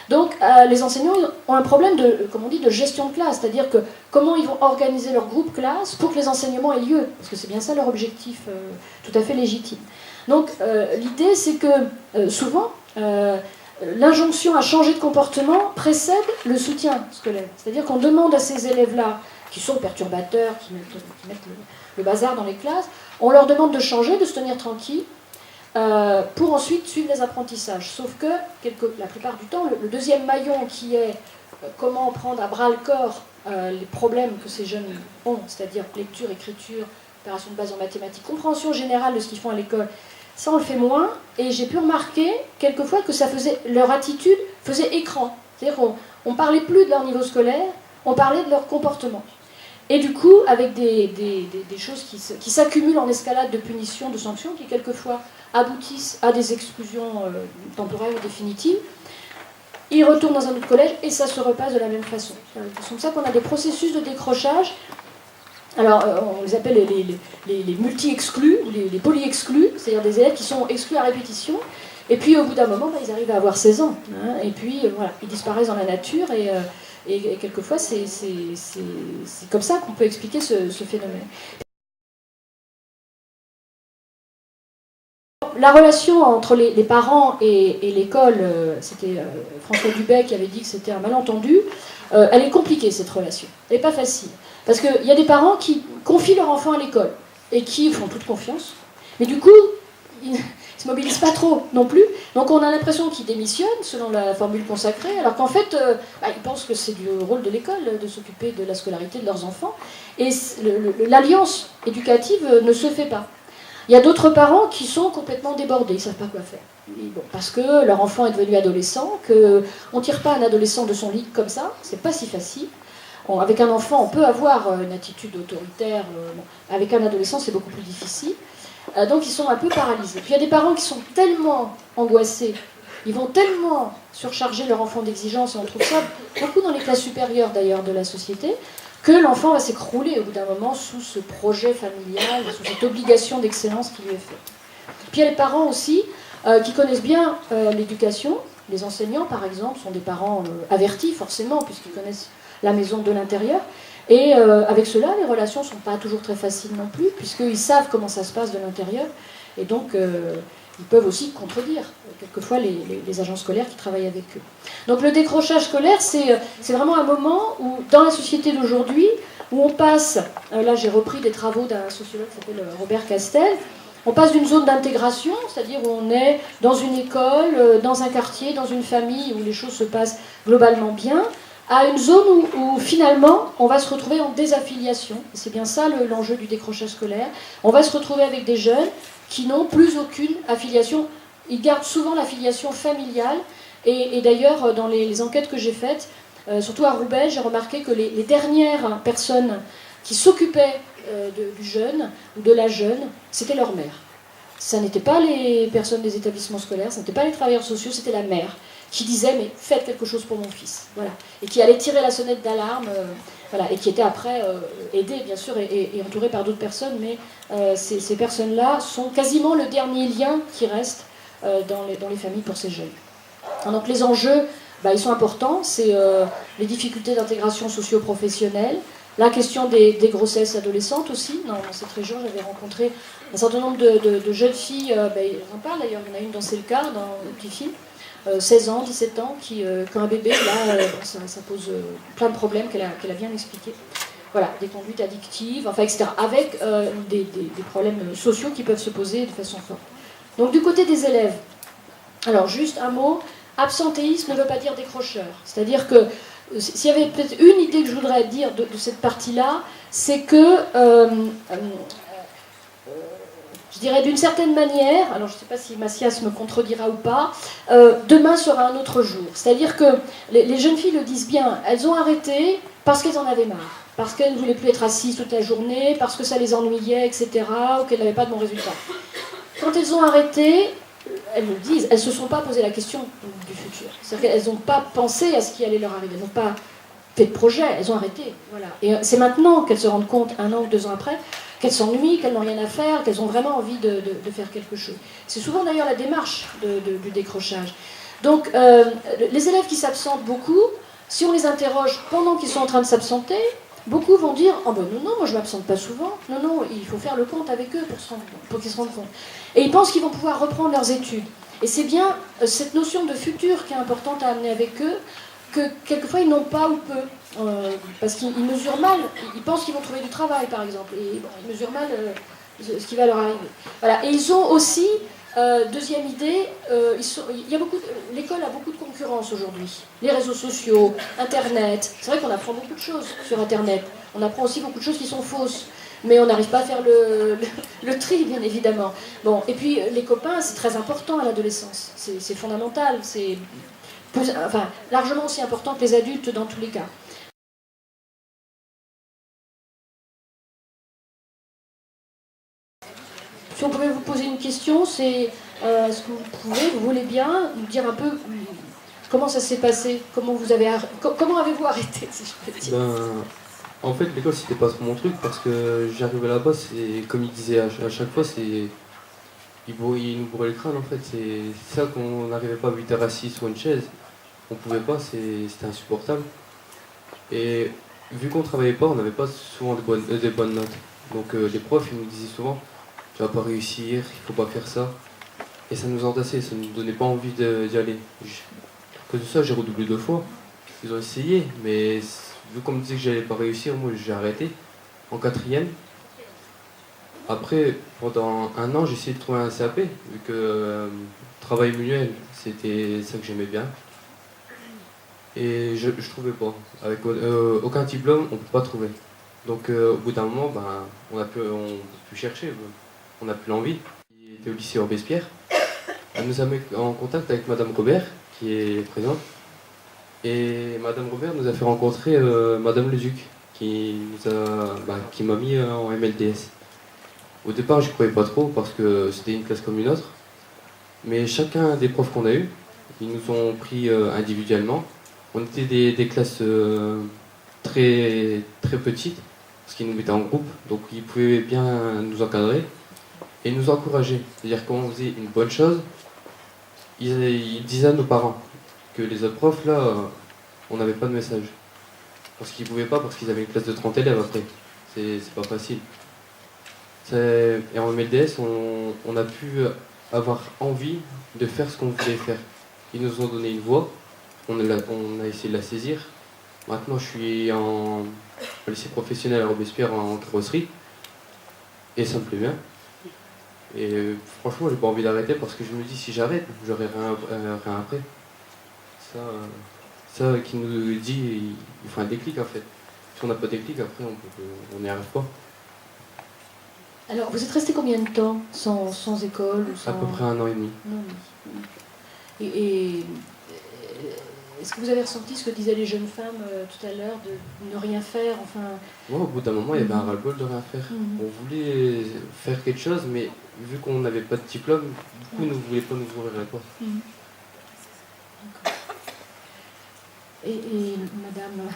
Donc les enseignants ont un problème de gestion de classe, c'est-à-dire que comment ils vont organiser leur groupe classe pour que les enseignements aient lieu, parce que c'est bien ça leur objectif tout à fait légitime. Donc l'idée c'est que souvent l'injonction à changer de comportement précède le soutien scolaire. C'est-à-dire qu'on demande à ces élèves-là, qui sont perturbateurs, qui mettent le bazar dans les classes, on leur demande de changer, de se tenir tranquille, pour ensuite suivre les apprentissages. Sauf que, la plupart du temps, le deuxième maillon qui est comment prendre à bras-le-corps les problèmes que ces jeunes ont, c'est-à-dire lecture, écriture, opération de base en mathématiques, compréhension générale de ce qu'ils font à l'école, ça on le fait moins, et j'ai pu remarquer quelquefois que leur attitude faisait écran. C'est-à-dire qu'on ne parlait plus de leur niveau scolaire, on parlait de leur comportement. Et du coup, avec des choses qui s'accumulent en escalade de punitions, de sanctions, qui quelquefois aboutissent à des exclusions temporaires ou définitives, ils retournent dans un autre collège et ça se repasse de la même façon. C'est comme ça qu'on a des processus de décrochage. Alors, on les appelle les multi-exclus, ou les poly-exclus, c'est-à-dire des élèves qui sont exclus à répétition, et puis au bout d'un moment, ils arrivent à avoir 16 ans, et puis voilà, ils disparaissent dans la nature, et quelquefois, c'est comme ça qu'on peut expliquer ce phénomène. La relation entre les parents et l'école, c'était François Dubay qui avait dit que c'était un malentendu, elle est compliquée cette relation, elle n'est pas facile. Parce qu'il y a des parents qui confient leur enfant à l'école et qui font toute confiance, mais du coup, ils ne se mobilisent pas trop non plus. Donc on a l'impression qu'ils démissionnent selon la formule consacrée, alors qu'en fait, ils pensent que c'est du rôle de l'école de s'occuper de la scolarité de leurs enfants. Et l'alliance éducative ne se fait pas. Il y a d'autres parents qui sont complètement débordés, ils ne savent pas quoi faire. Parce que leur enfant est devenu adolescent, qu'on ne tire pas un adolescent de son lit comme ça, c'est pas si facile. Avec un enfant, on peut avoir une attitude autoritaire, avec un adolescent, c'est beaucoup plus difficile. Donc ils sont un peu paralysés. Puis il y a des parents qui sont tellement angoissés, ils vont tellement surcharger leur enfant d'exigences, et on trouve ça beaucoup dans les classes supérieures d'ailleurs de la société, que l'enfant va s'écrouler au bout d'un moment sous ce projet familial, sous cette obligation d'excellence qui lui est faite. Puis il y a les parents aussi qui connaissent bien l'éducation. Les enseignants, par exemple, sont des parents avertis forcément, puisqu'ils connaissent la maison de l'intérieur. Et avec cela, les relations ne sont pas toujours très faciles non plus, puisqu'ils savent comment ça se passe de l'intérieur. Et donc, ils peuvent aussi contredire, quelquefois, les agents scolaires qui travaillent avec eux. Donc le décrochage scolaire, c'est vraiment un moment où, dans la société d'aujourd'hui, où on passe, là j'ai repris des travaux d'un sociologue qui s'appelle Robert Castel, on passe d'une zone d'intégration, c'est-à-dire où on est dans une école, dans un quartier, dans une famille, où les choses se passent globalement bien, à une zone où finalement, on va se retrouver en désaffiliation. C'est bien ça l'enjeu du décrochage scolaire. On va se retrouver avec des jeunes qui n'ont plus aucune affiliation. Ils gardent souvent l'affiliation familiale. Et d'ailleurs, dans les enquêtes que j'ai faites, surtout à Roubaix, j'ai remarqué que les dernières personnes qui s'occupaient du jeune ou de la jeune, c'était leur mère. Ça n'était pas les personnes des établissements scolaires, ce n'était pas les travailleurs sociaux, c'était la mère qui disait « mais faites quelque chose pour mon fils ». Voilà. Et qui allait tirer la sonnette d'alarme, voilà. Et qui était après aidée, bien sûr, et entourée par d'autres personnes, mais ces personnes-là sont quasiment le dernier lien qui reste dans les familles pour ces jeunes. Donc les enjeux, ils sont importants, c'est les difficultés d'intégration socio-professionnelle, la question des grossesses adolescentes aussi. Dans cette région, j'avais rencontré un certain nombre de jeunes filles, ils en parlent d'ailleurs, il y en a une dans C'est le cas, dans le petit film, 16 ans, 17 ans, qui ont un bébé, là, ça pose plein de problèmes qu'elle a bien expliqué. Voilà, des conduites addictives, enfin, etc., avec des problèmes sociaux qui peuvent se poser de façon forte. Donc du côté des élèves, alors juste un mot, absentéisme ne veut pas dire décrocheur. C'est-à-dire que s'il y avait peut-être une idée que je voudrais dire de cette partie-là, c'est que, je dirais d'une certaine manière, alors je ne sais pas si Macias me contredira ou pas, demain sera un autre jour. C'est-à-dire que les jeunes filles le disent bien, elles ont arrêté parce qu'elles en avaient marre. parce qu'elles ne voulaient plus être assises toute la journée, parce que ça les ennuyait, etc., ou qu'elles n'avaient pas de bons résultats. Quand elles ont arrêté, elles me le disent, elles ne se sont pas posé la question du futur. C'est-à-dire qu'elles n'ont pas pensé à ce qui allait leur arriver, elles n'ont pas fait de projet, elles ont arrêté. Voilà. Et c'est maintenant qu'elles se rendent compte, 1 an ou 2 ans après, qu'elles s'ennuient, qu'elles n'ont rien à faire, qu'elles ont vraiment envie de faire quelque chose. C'est souvent d'ailleurs la démarche du décrochage. Donc, les élèves qui s'absentent beaucoup, si on les interroge pendant qu'ils sont en train de s'absenter, beaucoup vont dire « Oh ben non, moi je ne m'absente pas souvent. Non, non, il faut faire le compte avec eux pour qu'ils se rendent compte. » Et ils pensent qu'ils vont pouvoir reprendre leurs études. Et c'est bien cette notion de futur qui est importante à amener avec eux, que quelquefois ils n'ont pas ou peu. Parce qu'ils mesurent mal. Ils pensent qu'ils vont trouver du travail, par exemple. Et bon, ils mesurent mal ce qui va leur arriver. Voilà. Et ils ont aussi... deuxième idée, l'école a beaucoup de concurrence aujourd'hui. Les réseaux sociaux, Internet. C'est vrai qu'on apprend beaucoup de choses sur Internet. On apprend aussi beaucoup de choses qui sont fausses. Mais on n'arrive pas à faire le tri, bien évidemment. Bon, et puis les copains, c'est très important à l'adolescence. C'est fondamental. C'est largement aussi important que les adultes dans tous les cas. Si on pouvait vous poser une question, c'est est-ce que vous voulez bien nous dire un peu comment ça s'est passé, comment avez-vous arrêté, si je peux dire. En fait, l'école c'était pas trop mon truc parce que j'arrivais là-bas, c'est comme il disait à chaque fois, il nous bourrait le crâne en fait. C'est ça qu'on n'arrivait pas à 8h assis sur une chaise, on pouvait pas, c'était insupportable. Et vu qu'on travaillait pas, on n'avait pas souvent des bonnes notes. Donc les profs ils nous disaient souvent tu vas pas réussir, il faut pas faire ça. Et ça nous entassait, ça nous donnait pas envie d'y aller. À cause de ça, j'ai redoublé 2 fois. Ils ont essayé, mais vu qu'on me disait que j'allais pas réussir, moi j'ai arrêté en 4e. Après, pendant 1 an, j'ai essayé de trouver un CAP, vu que travail manuel, c'était ça que j'aimais bien. Et je trouvais pas. Avec aucun diplôme, on peut pas trouver. Donc au bout d'un moment, on peut plus chercher. On n'a plus l'envie. Il était au lycée Robespierre. Elle nous a mis en contact avec Madame Robert, qui est présente. Et Madame Robert nous a fait rencontrer Madame Lezuc, qui m'a mis en MLDS. Au départ, je croyais pas trop parce que c'était une classe comme une autre. Mais chacun des profs qu'on a eu, ils nous ont pris individuellement. On était des classes très, très petites, parce qu'ils nous mettaient en groupe, donc ils pouvaient bien nous encadrer et nous encourager. C'est-à-dire quand on faisait une bonne chose, ils disaient à nos parents que les autres profs, là, on n'avait pas de message. Parce qu'ils ne pouvaient pas, parce qu'ils avaient une classe de 30 élèves après. C'est pas facile. Et en MLDS, on a pu avoir envie de faire ce qu'on voulait faire. Ils nous ont donné une voie, on a essayé de la saisir. Maintenant, je suis au lycée professionnel à Robespierre en carrosserie. Et ça me plaît bien. Et franchement, j'ai pas envie d'arrêter parce que je me dis, si j'arrête, j'aurai rien après. Ça qui nous dit, il faut un déclic en fait. Si on n'a pas de déclic, après, on n'y arrive pas. Alors, vous êtes resté combien de temps sans école ou sans... À peu près 1 an et demi. Non, et est-ce que vous avez ressenti ce que disaient les jeunes femmes tout à l'heure, de ne rien faire, enfin... Moi, au bout d'un moment, il y avait un ras-le-bol de rien faire. On voulait faire quelque chose, mais vu qu'on n'avait pas de diplôme, beaucoup ne voulaient pas nous ouvrir la porte. D'accord. Et madame...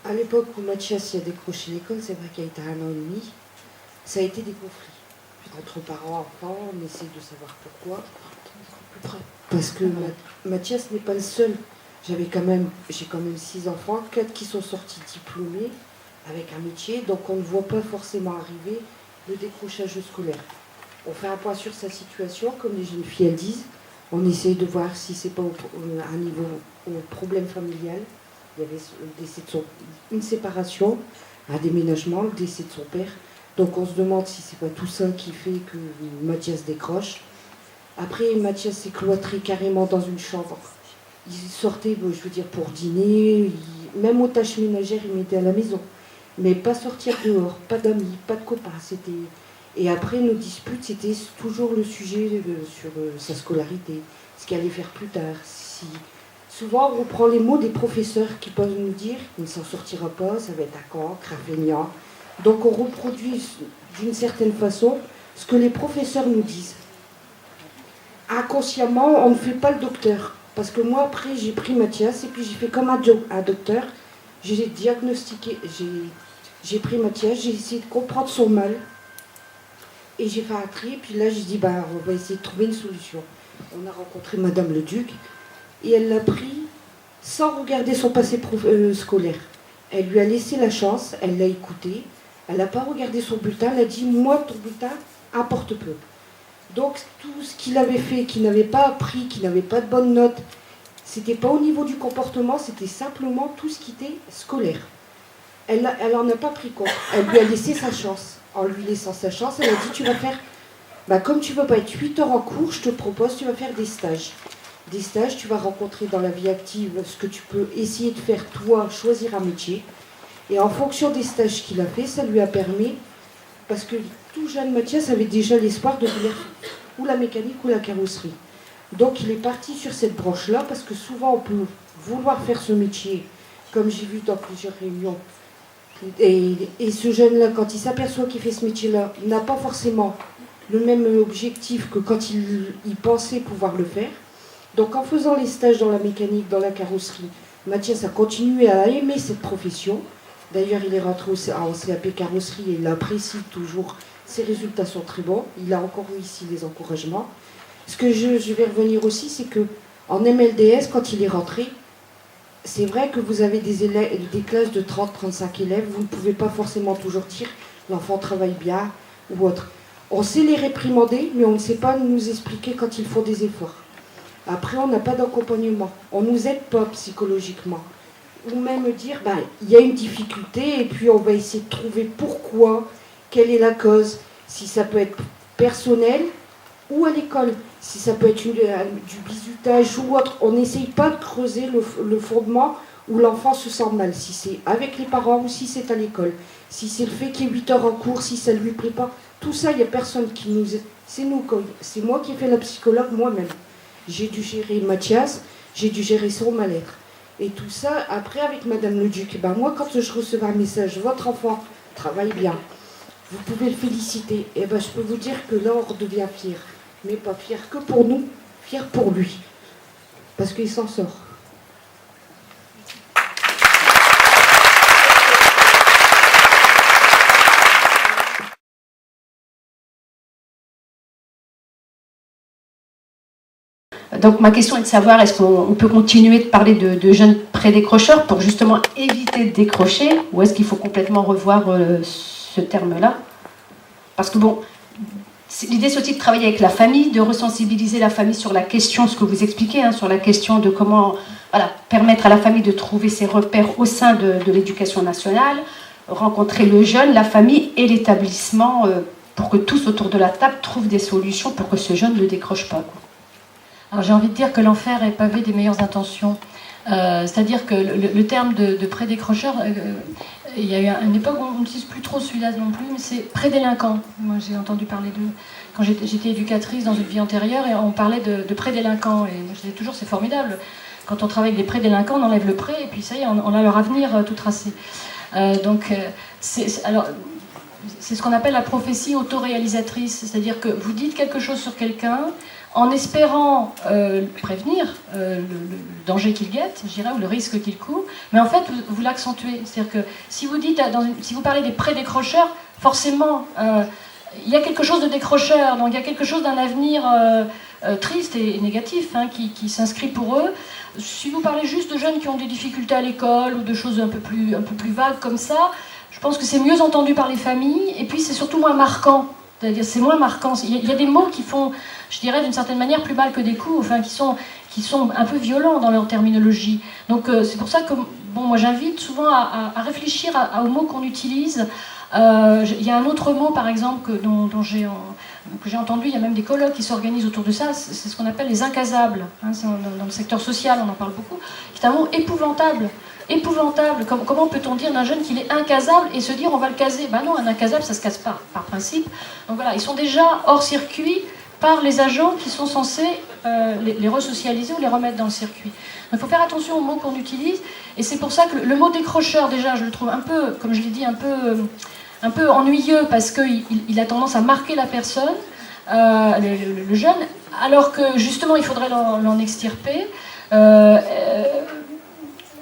À l'époque où Mathias a décroché l'école, c'est vrai qu'il y a été 1 an et demi, ça a été des conflits. Entre parents, enfants, on essaie de savoir pourquoi. Parce que Mathias n'est pas le seul. J'ai quand même 6 enfants, 4 qui sont sortis diplômés avec un métier, donc on ne voit pas forcément arriver le décrochage scolaire. On fait un point sur sa situation, comme les jeunes filles elles disent. On essaye de voir si c'est pas un niveau au problème familial. Il y avait le décès une séparation, un déménagement, le décès de son père. Donc on se demande si c'est pas tout ça qui fait que Mathias décroche. Après, Mathias s'est cloîtré carrément dans une chambre. Il sortait, je veux dire, pour dîner, même aux tâches ménagères, il mettait à la maison. Mais pas sortir dehors, pas d'amis, pas de copains. Et après, nos disputes, c'était toujours le sujet sur sa scolarité, ce qu'il allait faire plus tard, si souvent on reprend les mots des professeurs qui peuvent nous dire qu'il ne s'en sortira pas, ça va être à cancre, à feignant. Donc on reproduit d'une certaine façon ce que les professeurs nous disent. Inconsciemment, on ne fait pas le docteur. Parce que moi, après, j'ai pris Mathias et puis j'ai fait comme un docteur. J'ai diagnostiqué, j'ai pris Mathias, j'ai essayé de comprendre son mal. Et j'ai fait un tri, et puis là, j'ai dit, on va essayer de trouver une solution. On a rencontré Madame le Duc, et elle l'a pris sans regarder son passé scolaire. Elle lui a laissé la chance, elle l'a écouté, elle n'a pas regardé son bulletin, elle a dit, moi, ton bulletin importe peu. Donc, tout ce qu'il avait fait, qu'il n'avait pas appris, qu'il n'avait pas de bonnes notes, c'était pas au niveau du comportement, c'était simplement tout ce qui était scolaire. Elle en a pas pris compte, elle lui a laissé sa chance. En lui laissant sa chance, elle a dit, tu vas faire, comme tu ne vas pas être 8 heures en cours, je te propose, tu vas faire des stages. Des stages, tu vas rencontrer dans la vie active ce que tu peux essayer de faire toi, choisir un métier. Et en fonction des stages qu'il a fait, ça lui a permis, parce que tout jeune Mathias avait déjà l'espoir de devenir ou la mécanique ou la carrosserie. Donc il est parti sur cette branche-là, parce que souvent on peut vouloir faire ce métier, comme j'ai vu dans plusieurs réunions. Et ce jeune-là, quand il s'aperçoit qu'il fait ce métier-là, n'a pas forcément le même objectif que quand il pensait pouvoir le faire. Donc en faisant les stages dans la mécanique, dans la carrosserie, Mathias a continué à aimer cette profession. D'ailleurs, il est rentré en CAP carrosserie et il apprécie toujours. Ses résultats sont très bons. Il a encore eu ici les encouragements. Ce que je vais revenir aussi, c'est qu'en MLDS, quand il est rentré, c'est vrai que vous avez des classes de 30-35 élèves, vous ne pouvez pas forcément toujours dire l'enfant travaille bien ou autre. On sait les réprimander, mais on ne sait pas nous expliquer quand ils font des efforts. Après, on n'a pas d'accompagnement. On ne nous aide pas psychologiquement. Ou même dire, il y a une difficulté et puis on va essayer de trouver pourquoi, quelle est la cause, si ça peut être personnel ou à l'école, si ça peut être du bizutage ou autre. On n'essaye pas de creuser le fondement où l'enfant se sent mal, si c'est avec les parents ou si c'est à l'école, si c'est le fait qu'il y ait 8 heures en cours, si ça ne lui plaît pas. Tout ça, il n'y a personne qui nous aide. C'est moi qui ai fait la psychologue moi-même. J'ai dû gérer Mathias, j'ai dû gérer son mal-être. Et tout ça, après, avec Madame le Duc, moi, quand je recevais un message, votre enfant travaille bien, vous pouvez le féliciter, et je peux vous dire que là, on redevient fier. Mais pas fier que pour nous, fier pour lui. Parce qu'il s'en sort. Donc ma question est de savoir, est-ce qu'on peut continuer de parler de jeunes prédécrocheurs pour justement éviter de décrocher, ou est-ce qu'il faut complètement revoir ce terme-là? Parce que l'idée c'est aussi de travailler avec la famille, de resensibiliser la famille sur la question, ce que vous expliquez, sur la question de comment permettre à la famille de trouver ses repères au sein de l'éducation nationale, rencontrer le jeune, la famille et l'établissement pour que tous autour de la table trouvent des solutions pour que ce jeune ne décroche pas. Alors j'ai envie de dire que l'enfer est pavé des meilleures intentions. C'est-à-dire que le terme de prédécrocheur, il y a eu une époque où on n'utilise plus trop celui-là non plus, mais c'est prédélinquant. Moi j'ai entendu parler quand j'étais éducatrice dans une vie antérieure, et on parlait de prédélinquants. Et moi je disais toujours, c'est formidable. Quand on travaille avec des prédélinquants, on enlève le pré, et puis ça y est, on a leur avenir tout tracé. C'est ce qu'on appelle la prophétie autoréalisatrice. C'est-à-dire que vous dites quelque chose sur quelqu'un, en espérant prévenir le danger qu'il guette, je dirais, ou le risque qu'il court, mais en fait, vous l'accentuez. C'est-à-dire que si vous dites, si vous parlez des prédécrocheurs, forcément, il y a quelque chose de décrocheur, donc il y a quelque chose d'un avenir triste et négatif qui s'inscrit pour eux. Si vous parlez juste de jeunes qui ont des difficultés à l'école ou de choses un peu plus vagues comme ça, je pense que c'est mieux entendu par les familles, et puis c'est surtout moins marquant. C'est-à-dire, c'est moins marquant. Il y a des mots qui font, je dirais, d'une certaine manière, plus mal que des coups, qui sont un peu violents dans leur terminologie. Donc, c'est pour ça que, moi, j'invite souvent à réfléchir aux mots qu'on utilise. Il y a un autre mot, par exemple, que j'ai entendu, il y a même des colloques qui s'organisent autour de ça, c'est ce qu'on appelle les incasables. Dans le secteur social, on en parle beaucoup. C'est un mot épouvantable. Épouvantable. Comment peut-on dire d'un jeune qu'il est incasable et se dire on va le caser? Non, un incasable, ça se casse pas, par principe. Donc voilà, ils sont déjà hors circuit par les agents qui sont censés les resocialiser ou les remettre dans le circuit. Donc il faut faire attention aux mots qu'on utilise, et c'est pour ça que le mot décrocheur, déjà, je le trouve un peu, comme je l'ai dit, un peu ennuyeux, parce qu'il a tendance à marquer la personne, le jeune, alors que justement il faudrait l'en extirper.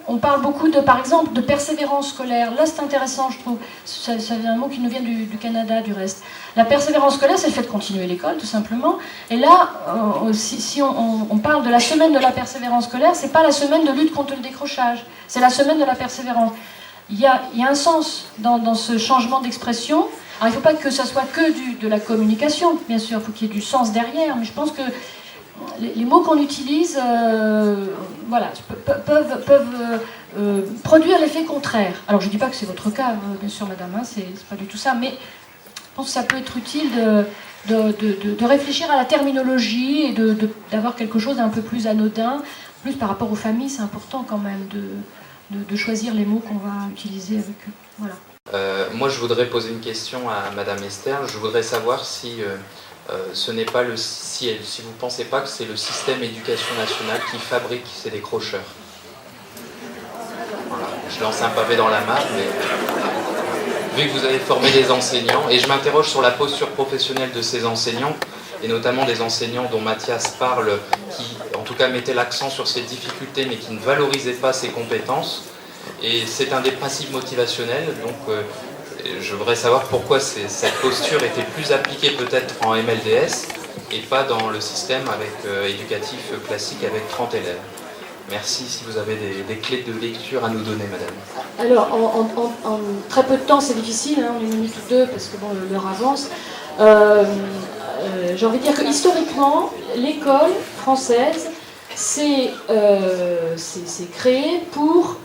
On parle beaucoup, par exemple, de persévérance scolaire. Là, c'est intéressant, je trouve. C'est un mot qui nous vient du Canada, du reste. La persévérance scolaire, c'est le fait de continuer l'école, tout simplement. Et là, si on parle de la semaine de la persévérance scolaire, c'est pas la semaine de lutte contre le décrochage. C'est la semaine de la persévérance. Il y a un sens dans ce changement d'expression. Alors, il ne faut pas que ça soit que de la communication, bien sûr. Il faut qu'il y ait du sens derrière. Mais je pense que les mots qu'on utilise voilà, peuvent produire l'effet contraire. Alors je ne dis pas que c'est votre cas, bien sûr madame, hein, c'est pas du tout ça, mais je pense que ça peut être utile de réfléchir à la terminologie et d'avoir quelque chose d'un peu plus anodin. Plus par rapport aux familles, c'est important quand même de choisir les mots qu'on va utiliser avec eux. Voilà. Moi je voudrais poser une question à madame Esther. Je voudrais savoir si... ce n'est pas si vous ne pensez pas que c'est le système éducation nationale qui fabrique ces décrocheurs. Voilà. Je lance un pavé dans la mare, mais vu que vous avez formé des enseignants, et je m'interroge sur la posture professionnelle de ces enseignants, et notamment des enseignants dont Mathias parle, qui en tout cas mettaient l'accent sur ces difficultés, mais qui ne valorisaient pas ces compétences, et c'est un des principes motivationnels, donc je voudrais savoir pourquoi cette posture était plus appliquée peut-être en MLDS et pas dans le système éducatif classique avec 30 élèves. Merci si vous avez des clés de lecture à nous donner, madame. Alors, en très peu de temps, c'est difficile, hein, une minute ou deux, parce que bon, l'heure avance. J'ai envie de dire que historiquement, l'école française c'est créé pour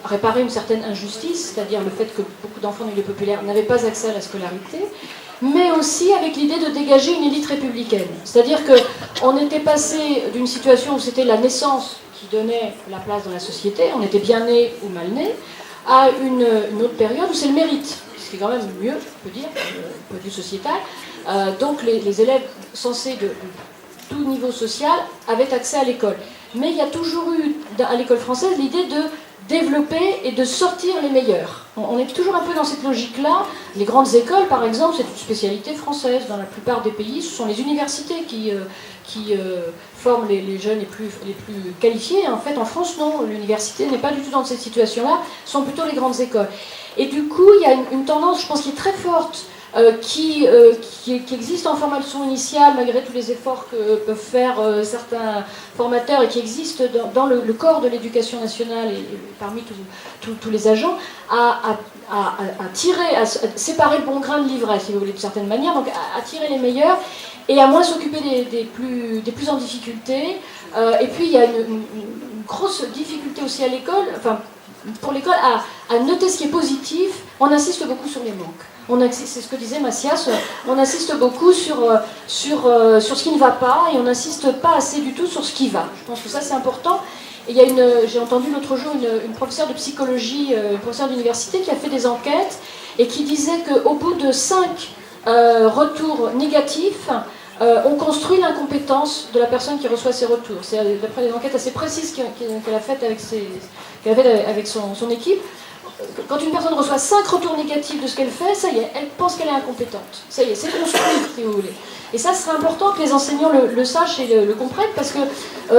réparer une certaine injustice, c'est-à-dire le fait que beaucoup d'enfants de milieux populaires n'avaient pas accès à la scolarité, mais aussi avec l'idée de dégager une élite républicaine. C'est-à-dire qu'on était passé d'une situation où c'était la naissance qui donnait la place dans la société, on était bien né ou mal né, à une autre période où c'est le mérite, ce qui est quand même mieux, on peut dire, du point de vue sociétal. Donc les élèves censés de tout niveau social avaient accès à l'école. Mais il y a toujours eu, à l'école française, l'idée de développer et de sortir les meilleurs. On est toujours un peu dans cette logique-là. Les grandes écoles, par exemple, c'est une spécialité française. Dans la plupart des pays, ce sont les universités qui forment les jeunes les plus qualifiés. En fait, en France, non. L'université n'est pas du tout dans cette situation-là. Ce sont plutôt les grandes écoles. Et du coup, il y a une tendance, je pense, qui est très forte, qui existe en formation initiale malgré tous les efforts que peuvent faire certains formateurs et qui existe dans le corps de l'éducation nationale et parmi tous les agents, à séparer le bon grain de l'ivraie, si vous voulez, de certaine manière, donc à tirer les meilleurs et à moins s'occuper des plus en difficulté. Et puis il y a une grosse difficulté aussi à l'école, enfin pour l'école, à noter ce qui est positif. On insiste beaucoup sur les manques. C'est ce que disait Mathias, on insiste beaucoup sur ce qui ne va pas et on n'insiste pas assez du tout sur ce qui va. Je pense que ça c'est important. Et j'ai entendu l'autre jour une professeure de psychologie, une professeure d'université qui a fait des enquêtes et qui disait qu'au bout de 5 retours négatifs, on construit l'incompétence de la personne qui reçoit ces retours. C'est d'après des enquêtes assez précises qu'elle a faites avec son équipe. Quand une personne reçoit 5 retours négatifs de ce qu'elle fait, ça y est, elle pense qu'elle est incompétente. Ça y est, c'est construit, si vous voulez. Et ça serait important que les enseignants le sachent et le comprennent, parce que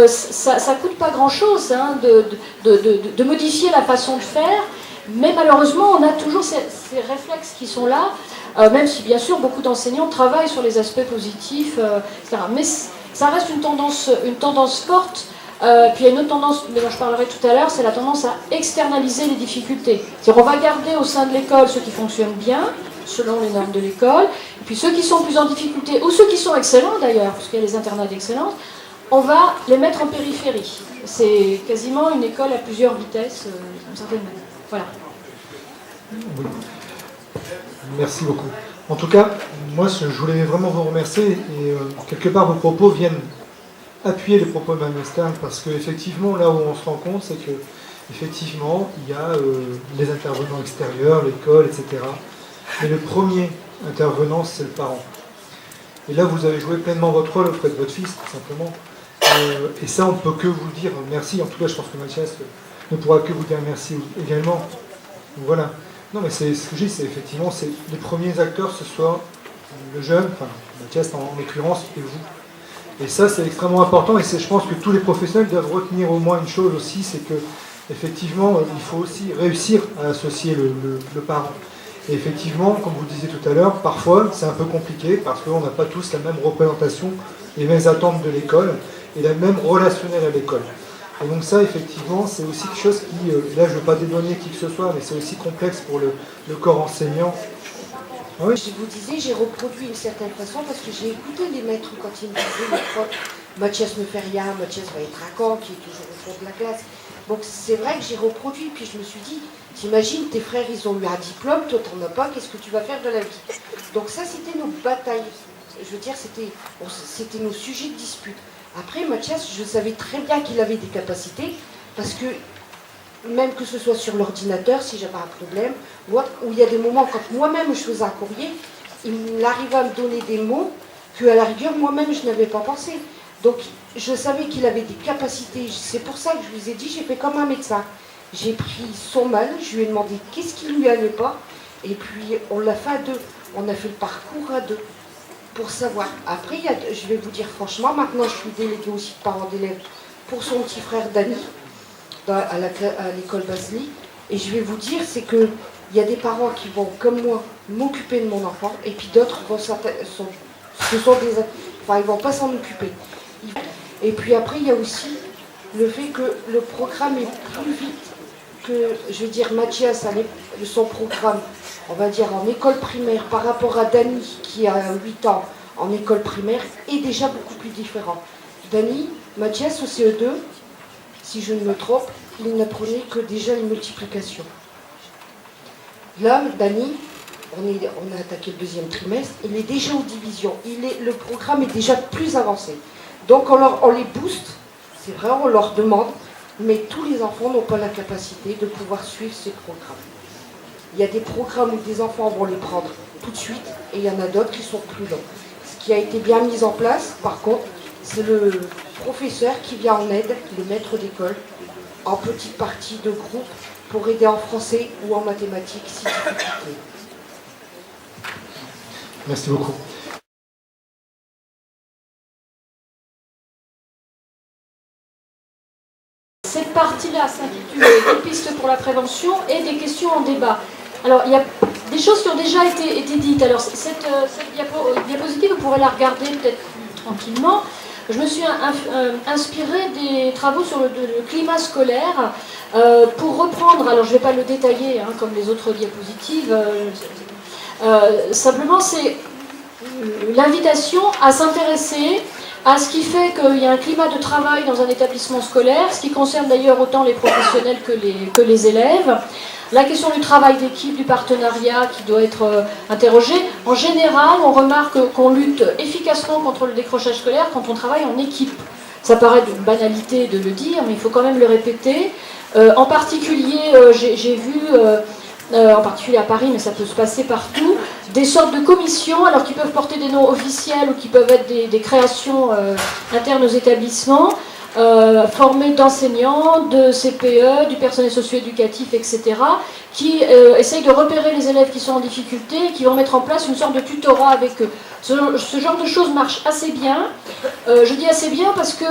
ça ne coûte pas grand-chose hein, de modifier la façon de faire, mais malheureusement, on a toujours ces réflexes qui sont là, même si bien sûr beaucoup d'enseignants travaillent sur les aspects positifs, etc. Mais ça reste une tendance forte. Puis il y a une autre tendance dont je parlerai tout à l'heure, c'est la tendance à externaliser les difficultés. C'est-à-dire on va garder au sein de l'école ceux qui fonctionnent bien, selon les normes de l'école, et puis ceux qui sont plus en difficulté, ou ceux qui sont excellents d'ailleurs, parce qu'il y a les internats d'excellence, on va les mettre en périphérie. C'est quasiment une école à plusieurs vitesses, d'une certaine manière. Voilà. Oui. Merci beaucoup. En tout cas, moi je voulais vraiment vous remercier, et quelque part vos propos viennent appuyer les propos de Mme Esther, parce qu'effectivement, là où on se rend compte, c'est que effectivement, il y a les intervenants extérieurs, l'école, etc. Mais le premier intervenant, c'est le parent. Et là, vous avez joué pleinement votre rôle auprès de votre fils, tout simplement. Et ça, on ne peut que vous le dire merci. En tout cas, je pense que Mathias ne pourra que vous dire merci également. Donc, voilà. Non, mais c'est ce que je dis, c'est effectivement, c'est les premiers acteurs, ce soit le jeune, enfin Mathias en l'occurrence, et vous. Et ça, c'est extrêmement important. Et je pense que tous les professionnels doivent retenir au moins une chose aussi, c'est que effectivement, il faut aussi réussir à associer le parent. Et effectivement, comme vous le disiez tout à l'heure, parfois c'est un peu compliqué parce qu'on n'a pas tous la même représentation, les mêmes attentes de l'école et la même relationnelle à l'école. Et donc ça, effectivement, c'est aussi quelque chose qui, là je ne veux pas dédouaner qui que ce soit, mais c'est aussi complexe pour le corps enseignant. Ah oui. Je vous disais, j'ai reproduit d'une certaine façon parce que j'ai écouté les maîtres quand ils me disaient, le prof, Mathias ne fait rien, Mathias va être raquant, qui est toujours au fond de la classe. Donc c'est vrai que j'ai reproduit, puis je me suis dit, t'imagines, tes frères, ils ont eu un diplôme, toi t'en as pas, qu'est-ce que tu vas faire de la vie? Donc ça, c'était nos batailles. Je veux dire, c'était nos sujets de dispute. Après, Mathias, je savais très bien qu'il avait des capacités, parce que même que ce soit sur l'ordinateur, si j'avais un problème, ou il y a des moments, quand moi-même je faisais un courrier, il arrivait à me donner des mots que, à la rigueur, moi-même je n'avais pas pensé. Donc, je savais qu'il avait des capacités. C'est pour ça que je vous ai dit, j'ai fait comme un médecin. J'ai pris son mal, je lui ai demandé qu'est-ce qui lui allait pas, et puis on l'a fait à deux. On a fait le parcours à deux, pour savoir. Après, je vais vous dire franchement, maintenant je suis déléguée aussi de parents d'élèves pour son petit frère Dany, à l'école Basely, et je vais vous dire, c'est que il y a des parents qui vont, comme moi, m'occuper de mon enfant, et puis d'autres vont ils vont pas s'en occuper. Et puis après, il y a aussi le fait que le programme est plus vite que, je veux dire, Mathias, son programme, on va dire en école primaire, par rapport à Dany, qui a 8 ans en école primaire, est déjà beaucoup plus différent. Dany, Mathias au CE2, si je ne me trompe, il n'apprenait que déjà une multiplication. Là, Dany, on a attaqué le 2e trimestre, il est déjà aux divisions, le programme est déjà plus avancé. Donc on les booste, c'est vrai, on leur demande, mais tous les enfants n'ont pas la capacité de pouvoir suivre ces programmes. Il y a des programmes où des enfants vont les prendre tout de suite, et il y en a d'autres qui sont plus longs. Ce qui a été bien mis en place, par contre, c'est le professeur qui vient en aide, le maître d'école, en petite partie de groupe, pour aider en français ou en mathématiques si difficulté. Merci beaucoup. Cette partie-là s'intitule « Des pistes pour la prévention » et des questions en débat. Alors, il y a des choses qui ont déjà été dites. Alors, cette diapositive, vous pourrez la regarder peut-être tranquillement. Je me suis inspirée des travaux sur le climat scolaire pour reprendre, alors je ne vais pas le détailler comme les autres diapositives, simplement c'est l'invitation à s'intéresser à ce qui fait qu'il y a un climat de travail dans un établissement scolaire, ce qui concerne d'ailleurs autant les professionnels que les élèves. La question du travail d'équipe, du partenariat qui doit être interrogé. En général, on remarque qu'on lutte efficacement contre le décrochage scolaire quand on travaille en équipe. Ça paraît d'une banalité de le dire, mais il faut quand même le répéter. En particulier, j'ai vu, en particulier à Paris, mais ça peut se passer partout, des sortes de commissions, alors qui peuvent porter des noms officiels ou qui peuvent être des créations internes aux établissements, formés d'enseignants, de CPE, du personnel socio-éducatif, etc., qui essayent de repérer les élèves qui sont en difficulté et qui vont mettre en place une sorte de tutorat avec eux. Ce genre de choses marche assez bien. Je dis assez bien parce que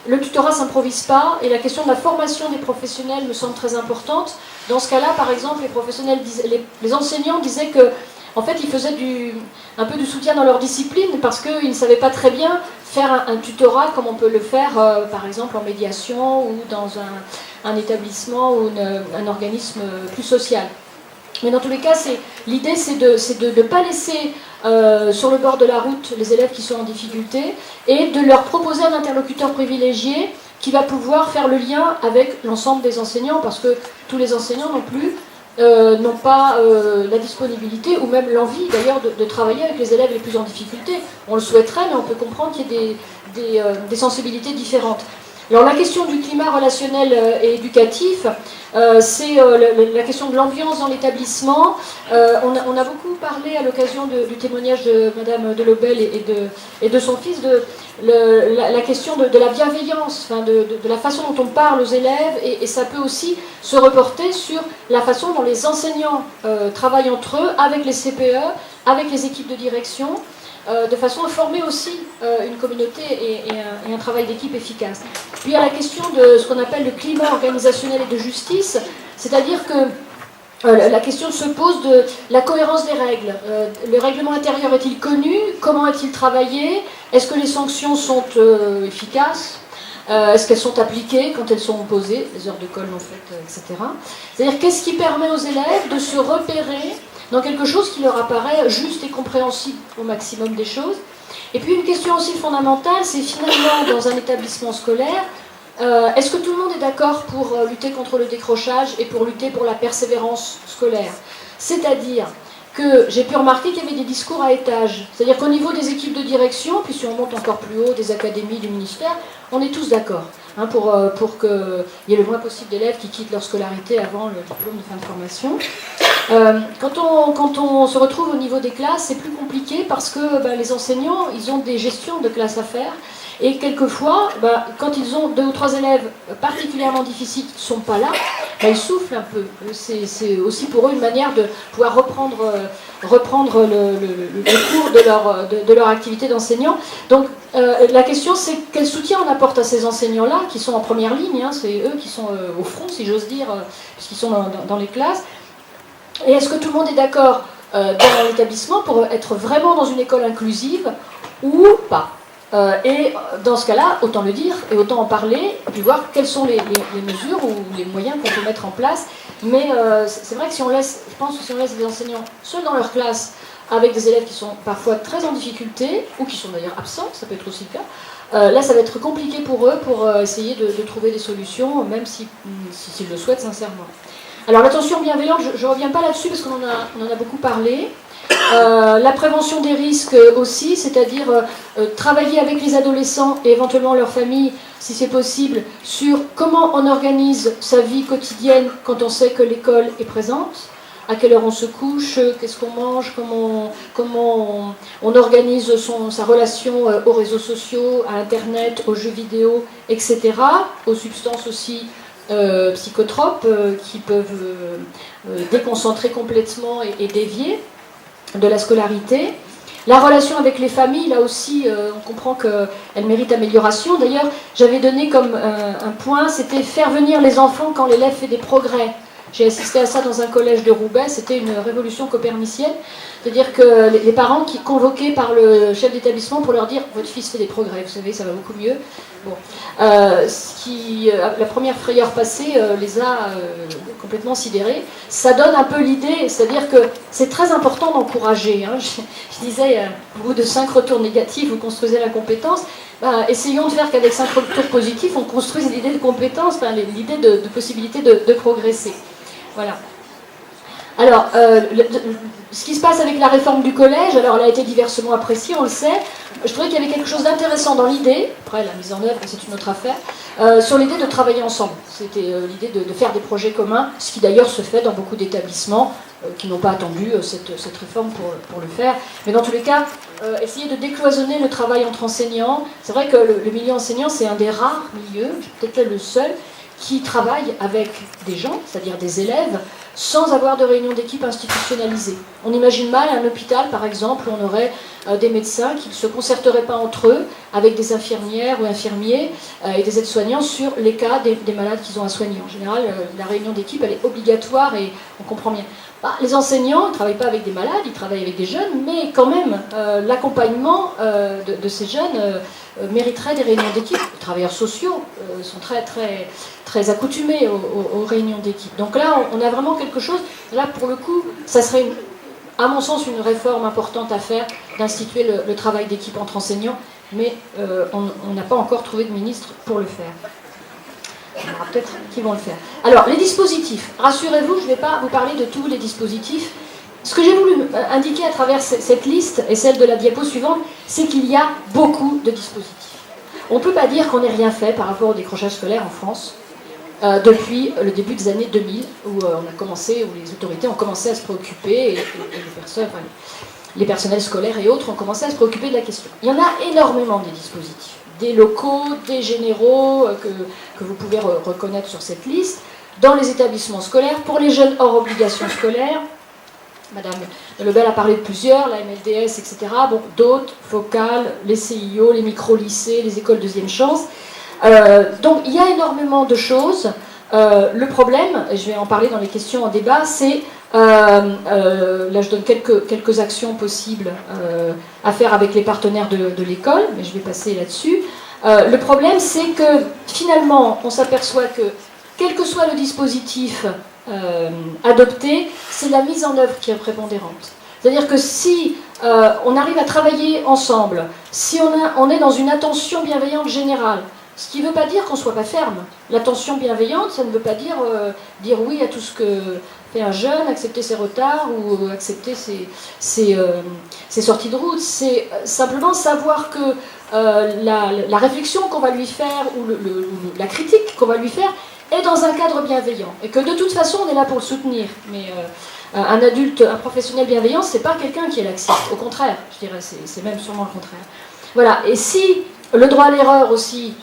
le tutorat ne s'improvise pas et la question de la formation des professionnels me semble très importante. Dans ce cas-là, par exemple, les enseignants disaient que en fait, ils faisaient un peu du soutien dans leur discipline parce qu'ils ne savaient pas très bien faire un tutorat comme on peut le faire, par exemple, en médiation ou dans un établissement ou un organisme plus social. Mais dans tous les cas, l'idée, c'est de ne pas laisser sur le bord de la route les élèves qui sont en difficulté et de leur proposer un interlocuteur privilégié qui va pouvoir faire le lien avec l'ensemble des enseignants parce que tous les enseignants non plus n'ont pas la disponibilité ou même l'envie d'ailleurs de travailler avec les élèves les plus en difficulté. On le souhaiterait, mais on peut comprendre qu'il y ait des sensibilités différentes. Alors la question du climat relationnel et éducatif, c'est la question de l'ambiance dans l'établissement. On a beaucoup parlé à l'occasion du témoignage de Madame Delobel et de son fils de la question de la bienveillance, enfin de la façon dont on parle aux élèves, et ça peut aussi se reporter sur la façon dont les enseignants travaillent entre eux, avec les CPE, avec les équipes de direction, de façon à former aussi une communauté et un travail d'équipe efficace. Puis il y a la question de ce qu'on appelle le climat organisationnel et de justice, c'est-à-dire que la question se pose de la cohérence des règles. Le règlement intérieur est-il connu? Comment est-il travaillé? Est-ce que les sanctions sont efficaces? Est-ce qu'elles sont appliquées quand elles sont posées? Les heures de colle non faites, etc. C'est-à-dire qu'est-ce qui permet aux élèves de se repérer dans quelque chose qui leur apparaît juste et compréhensible au maximum des choses. Et puis une question aussi fondamentale, c'est finalement dans un établissement scolaire, est-ce que tout le monde est d'accord pour lutter contre le décrochage et pour lutter pour la persévérance scolaire? C'est-à-dire que j'ai pu remarquer qu'il y avait des discours à étage. C'est-à-dire qu'au niveau des équipes de direction, puis si on monte encore plus haut, des académies, du ministère, on est tous d'accord pour qu'il y ait le moins possible d'élèves qui quittent leur scolarité avant le diplôme de fin de formation. Quand on se retrouve au niveau des classes, c'est plus compliqué parce que les enseignants, ils ont des gestions de classes à faire. Et quelquefois, quand ils ont 2 ou 3 élèves particulièrement difficiles qui ne sont pas là, ils soufflent un peu. C'est aussi pour eux une manière de pouvoir reprendre le cours de leur activité d'enseignant. Donc la question, c'est quel soutien on apporte à ces enseignants-là, qui sont en première ligne, c'est eux qui sont au front, si j'ose dire, puisqu'ils sont dans les classes. Et est-ce que tout le monde est d'accord dans l'établissement pour être vraiment dans une école inclusive ou pas? Et dans ce cas-là, autant le dire et autant en parler, et puis voir quelles sont les mesures ou les moyens qu'on peut mettre en place. Mais c'est vrai que je pense que si on laisse des enseignants seuls dans leur classe, avec des élèves qui sont parfois très en difficulté, ou qui sont d'ailleurs absents, ça peut être aussi le cas, là ça va être compliqué pour eux pour essayer de trouver des solutions, même s'ils le souhaitent sincèrement. Alors l'attention bienveillante, je ne reviens pas là-dessus parce qu'on en a beaucoup parlé. La prévention des risques aussi, c'est-à-dire travailler avec les adolescents et éventuellement leurs familles, si c'est possible, sur comment on organise sa vie quotidienne quand on sait que l'école est présente, à quelle heure on se couche, qu'est-ce qu'on mange, comment on organise sa relation aux réseaux sociaux, à Internet, aux jeux vidéo, etc., aux substances aussi psychotropes qui peuvent déconcentrer complètement et dévier de la scolarité. La relation avec les familles, là aussi, on comprend qu'elle mérite amélioration. D'ailleurs, j'avais donné comme un point, c'était faire venir les enfants quand l'élève fait des progrès. J'ai assisté à ça dans un collège de Roubaix, c'était une révolution copernicienne. C'est-à-dire que les parents qui convoqués par le chef d'établissement pour leur dire « votre fils fait des progrès, vous savez, ça va beaucoup mieux ». Bon. La première frayeur passée les a complètement sidérés. Ça donne un peu l'idée, c'est-à-dire que c'est très important d'encourager. Je disais, au bout de 5 retours négatifs, vous construisez la compétence. Essayons de faire qu'avec 5 retours positifs, on construise l'idée de compétence, l'idée de possibilité de progresser. Voilà. Alors, ce qui se passe avec la réforme du collège, alors elle a été diversement appréciée, on le sait. Je trouvais qu'il y avait quelque chose d'intéressant dans l'idée, après la mise en œuvre, c'est une autre affaire, sur l'idée de travailler ensemble. C'était l'idée de faire des projets communs, ce qui d'ailleurs se fait dans beaucoup d'établissements qui n'ont pas attendu cette réforme pour le faire. Mais dans tous les cas, essayer de décloisonner le travail entre enseignants. C'est vrai que le milieu enseignant, c'est un des rares milieux, peut-être le seul, qui travaille avec des gens, c'est-à-dire des élèves, sans avoir de réunion d'équipe institutionnalisée. On imagine mal un hôpital, par exemple, où on aurait des médecins qui ne se concerteraient pas entre eux, avec des infirmières ou infirmiers et des aides-soignants sur les cas des malades qu'ils ont à soigner. En général, la réunion d'équipe, elle est obligatoire et on comprend bien. Les enseignants ne travaillent pas avec des malades, ils travaillent avec des jeunes, mais quand même, l'accompagnement de ces jeunes mériterait des réunions d'équipe. Les travailleurs sociaux sont très accoutumés aux réunions d'équipe. Donc là, on a vraiment quelque chose. Là, pour le coup, ça serait, à mon sens, une réforme importante à faire, d'instituer le travail d'équipe entre enseignants, mais on n'a pas encore trouvé de ministre pour le faire. Il y en aura peut-être qui vont le faire. Alors, les dispositifs. Rassurez-vous, je ne vais pas vous parler de tous les dispositifs. Ce que j'ai voulu indiquer à travers cette liste, et celle de la diapo suivante, c'est qu'il y a beaucoup de dispositifs. On ne peut pas dire qu'on n'ait rien fait par rapport au décrochage scolaire en France depuis le début des années 2000, où les autorités ont commencé à se préoccuper, et les personnels scolaires et autres ont commencé à se préoccuper de la question. Il y en a énormément des dispositifs, des locaux, des généraux que vous pouvez reconnaître sur cette liste, dans les établissements scolaires, pour les jeunes hors obligation scolaire. Madame Lebel a parlé de plusieurs, la MLDS, etc. Bon, d'autres, Focal, les CIO, les micro-lycées, les écoles deuxième chance. Donc il y a énormément de choses. Le problème, et je vais en parler dans les questions en débat, c'est, là je donne quelques actions possibles à faire avec les partenaires de l'école, mais je vais passer là-dessus. Le problème, c'est que finalement, on s'aperçoit que, quel que soit le dispositif adopté, c'est la mise en œuvre qui est prépondérante. C'est-à-dire que si on arrive à travailler ensemble, si on est dans une attention bienveillante générale, ce qui ne veut pas dire qu'on ne soit pas ferme. L'attention bienveillante, ça ne veut pas dire dire oui à tout ce que fait un jeune, accepter ses retards ou accepter ses sorties de route. C'est simplement savoir que la réflexion qu'on va lui faire ou la critique qu'on va lui faire est dans un cadre bienveillant. Et que de toute façon, on est là pour le soutenir. Mais un adulte, un professionnel bienveillant, c'est pas quelqu'un qui est laxiste. Au contraire, je dirais, c'est même sûrement le contraire. Voilà. Et si le droit à l'erreur aussi,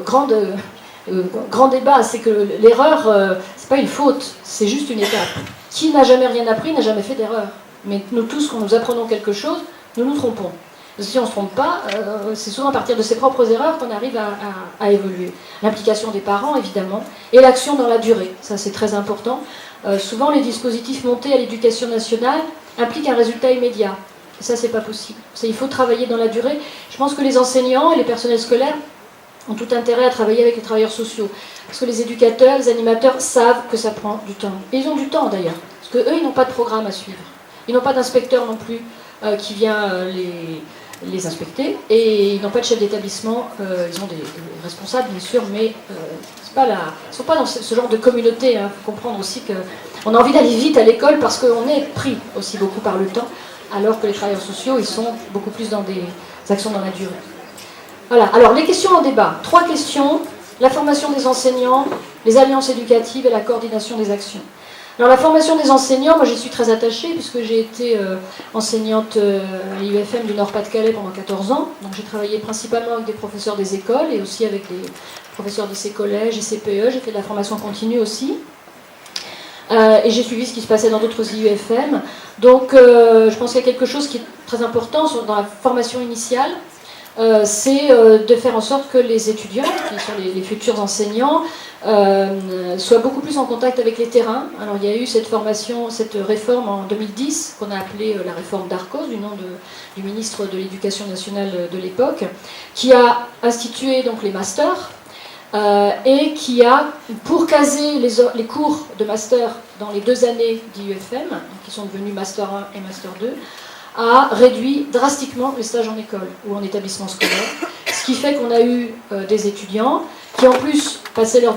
grand débat, c'est que l'erreur, c'est pas une faute, c'est juste une étape. Qui n'a jamais rien appris n'a jamais fait d'erreur. Mais nous tous, quand nous apprenons quelque chose, nous nous trompons. Si on ne se trompe pas, c'est souvent à partir de ses propres erreurs qu'on arrive à évoluer. L'implication des parents, évidemment, et l'action dans la durée, ça c'est très important. Souvent, les dispositifs montés à l'éducation nationale impliquent un résultat immédiat. Et ça, c'est pas possible. Il faut travailler dans la durée. Je pense que les enseignants et les personnels scolaires ont tout intérêt à travailler avec les travailleurs sociaux. Parce que les éducateurs, les animateurs savent que ça prend du temps. Et ils ont du temps d'ailleurs. Parce qu'eux, ils n'ont pas de programme à suivre. Ils n'ont pas d'inspecteur non plus qui vient les inspecter. Et ils n'ont pas de chef d'établissement. Ils ont des responsables, bien sûr, mais ils ne sont pas dans ce genre de communauté. Il faut comprendre aussi qu'on a envie d'aller vite à l'école parce qu'on est pris aussi beaucoup par le temps. Alors que les travailleurs sociaux, ils sont beaucoup plus dans des actions dans la durée. Voilà, alors les questions en débat. 3 questions, la formation des enseignants, les alliances éducatives et la coordination des actions. Alors la formation des enseignants, moi j'y suis très attachée puisque j'ai été enseignante à l'IUFM du Nord-Pas-de-Calais pendant 14 ans. Donc j'ai travaillé principalement avec des professeurs des écoles et aussi avec des professeurs de ces collèges et CPE. J'ai fait de la formation continue aussi. Et j'ai suivi ce qui se passait dans d'autres IUFM. Donc je pense qu'il y a quelque chose qui est très important dans la formation initiale, c'est de faire en sorte que les étudiants, qui sont les futurs enseignants, soient beaucoup plus en contact avec les terrains. Alors il y a eu cette réforme en 2010, qu'on a appelée la réforme Darcos, du nom du ministre de l'Éducation nationale de l'époque, qui a institué donc les masters, et qui a, pour caser les cours de master dans les 2 années d'IUFM, qui sont devenus master 1 et master 2, a réduit drastiquement les stages en école ou en établissement scolaire, ce qui fait qu'on a eu des étudiants qui en plus passaient leur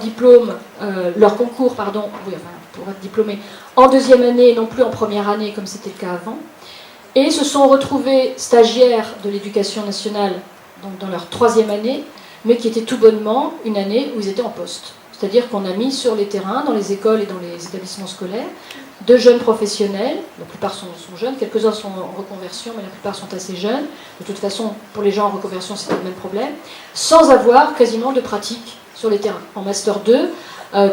concours pour être diplômés en 2e année et non plus en 1re année comme c'était le cas avant, et se sont retrouvés stagiaires de l'éducation nationale donc dans leur 3e année, mais qui était tout bonnement une année où ils étaient en poste. C'est-à-dire qu'on a mis sur les terrains, dans les écoles et dans les établissements scolaires, de jeunes professionnels, la plupart sont jeunes, quelques-uns sont en reconversion, mais la plupart sont assez jeunes. De toute façon, pour les gens en reconversion, c'est le même problème, sans avoir quasiment de pratique sur les terrains. En Master 2,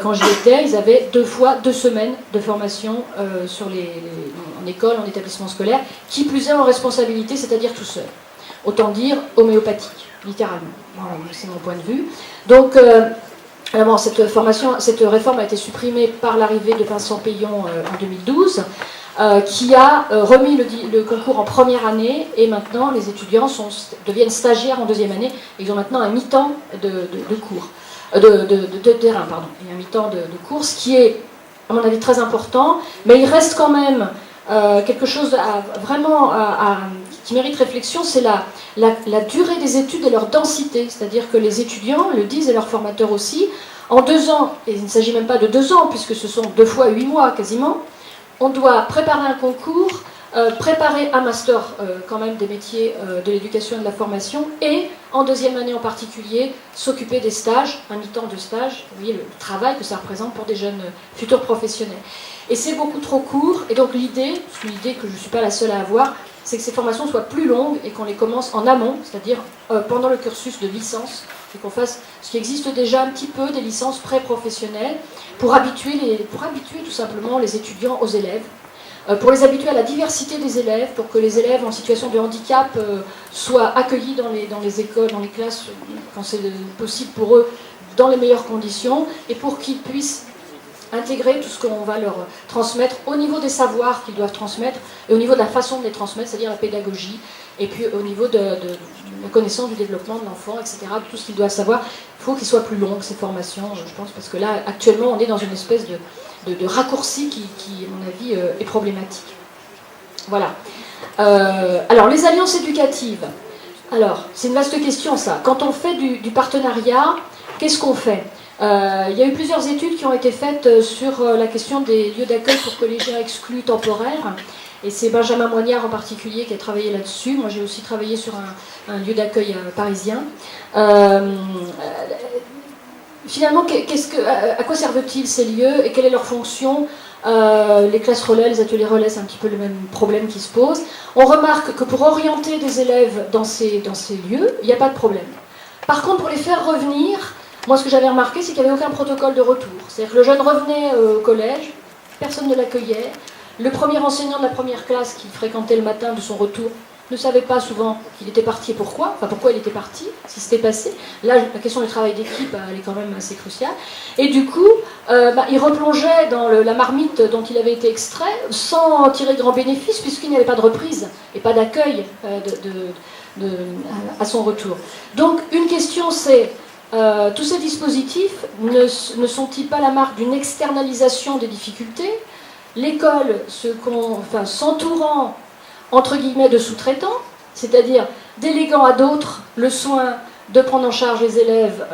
quand j'y étais, ils avaient 2 fois 2 semaines de formation en école, en établissement scolaire, qui plus est en responsabilité, c'est-à-dire tout seul. Autant dire homéopathique, littéralement. Voilà, c'est mon point de vue. Donc, cette réforme a été supprimée par l'arrivée de Vincent Payon en 2012, qui a remis le concours en 1re année, et maintenant les étudiants deviennent stagiaires en 2e année, et ils ont maintenant un mi-temps de cours, de terrain, pardon, et un mi-temps de cours, ce qui est, à mon avis, très important, mais il reste quand même quelque chose qui mérite réflexion, c'est la durée des études et leur densité. C'est-à-dire que les étudiants le disent et leurs formateurs aussi. En 2 ans, et il ne s'agit même pas de 2 ans, puisque ce sont 2 fois 8 mois quasiment, on doit préparer un concours préparer un master quand même des métiers de l'éducation et de la formation, et en deuxième année en particulier, s'occuper des stages, un mi-temps de stage, vous voyez le travail que ça représente pour des jeunes futurs professionnels. Et c'est beaucoup trop court, et donc l'idée, c'est une idée que je ne suis pas la seule à avoir, c'est que ces formations soient plus longues et qu'on les commence en amont, c'est-à-dire pendant le cursus de licence, et qu'on fasse ce qui existe déjà un petit peu, des licences pré-professionnelles, pour habituer tout simplement les étudiants aux élèves, pour les habituer à la diversité des élèves, pour que les élèves en situation de handicap soient accueillis dans les écoles, dans les classes, quand c'est possible pour eux, dans les meilleures conditions, et pour qu'ils puissent intégrer tout ce qu'on va leur transmettre au niveau des savoirs qu'ils doivent transmettre et au niveau de la façon de les transmettre, c'est-à-dire la pédagogie, et puis au niveau de la connaissance du développement de l'enfant, etc., tout ce qu'ils doivent savoir. Il faut qu'ils soient plus longues, ces formations, je pense, parce que là, actuellement, on est dans une espèce de raccourci qui, à mon avis, est problématique. Voilà. Alors, les alliances éducatives. Alors, c'est une vaste question, ça. Quand on fait du partenariat, qu'est-ce qu'on fait ? Il y a eu plusieurs études qui ont été faites sur la question des lieux d'accueil pour collégiens exclus temporaires. Et c'est Benjamin Moignard en particulier qui a travaillé là-dessus. Moi, j'ai aussi travaillé sur un lieu d'accueil parisien. Finalement, à quoi servent-ils ces lieux et quelle est leur fonction ? Les classes relais, les ateliers relais, c'est un petit peu le même problème qui se pose. On remarque que pour orienter des élèves dans ces lieux, il n'y a pas de problème. Par contre, pour les faire revenir, moi, ce que j'avais remarqué, c'est qu'il n'y avait aucun protocole de retour. C'est-à-dire que le jeune revenait au collège, personne ne l'accueillait. Le premier enseignant de la première classe qu'il fréquentait le matin de son retour ne savait pas souvent qu'il était parti et pourquoi, enfin pourquoi il était parti, ce qui s'était passé. Là, la question du travail d'équipe, elle est quand même assez cruciale. Et du coup, il replongeait dans la marmite dont il avait été extrait sans en tirer grand bénéfice, puisqu'il n'y avait pas de reprise et pas d'accueil à son retour. Donc, une question, c'est tous ces dispositifs ne sont-ils pas la marque d'une externalisation des difficultés ? L'école s'entourant entre guillemets de sous-traitants, c'est-à-dire déléguant à d'autres le soin de prendre en charge les élèves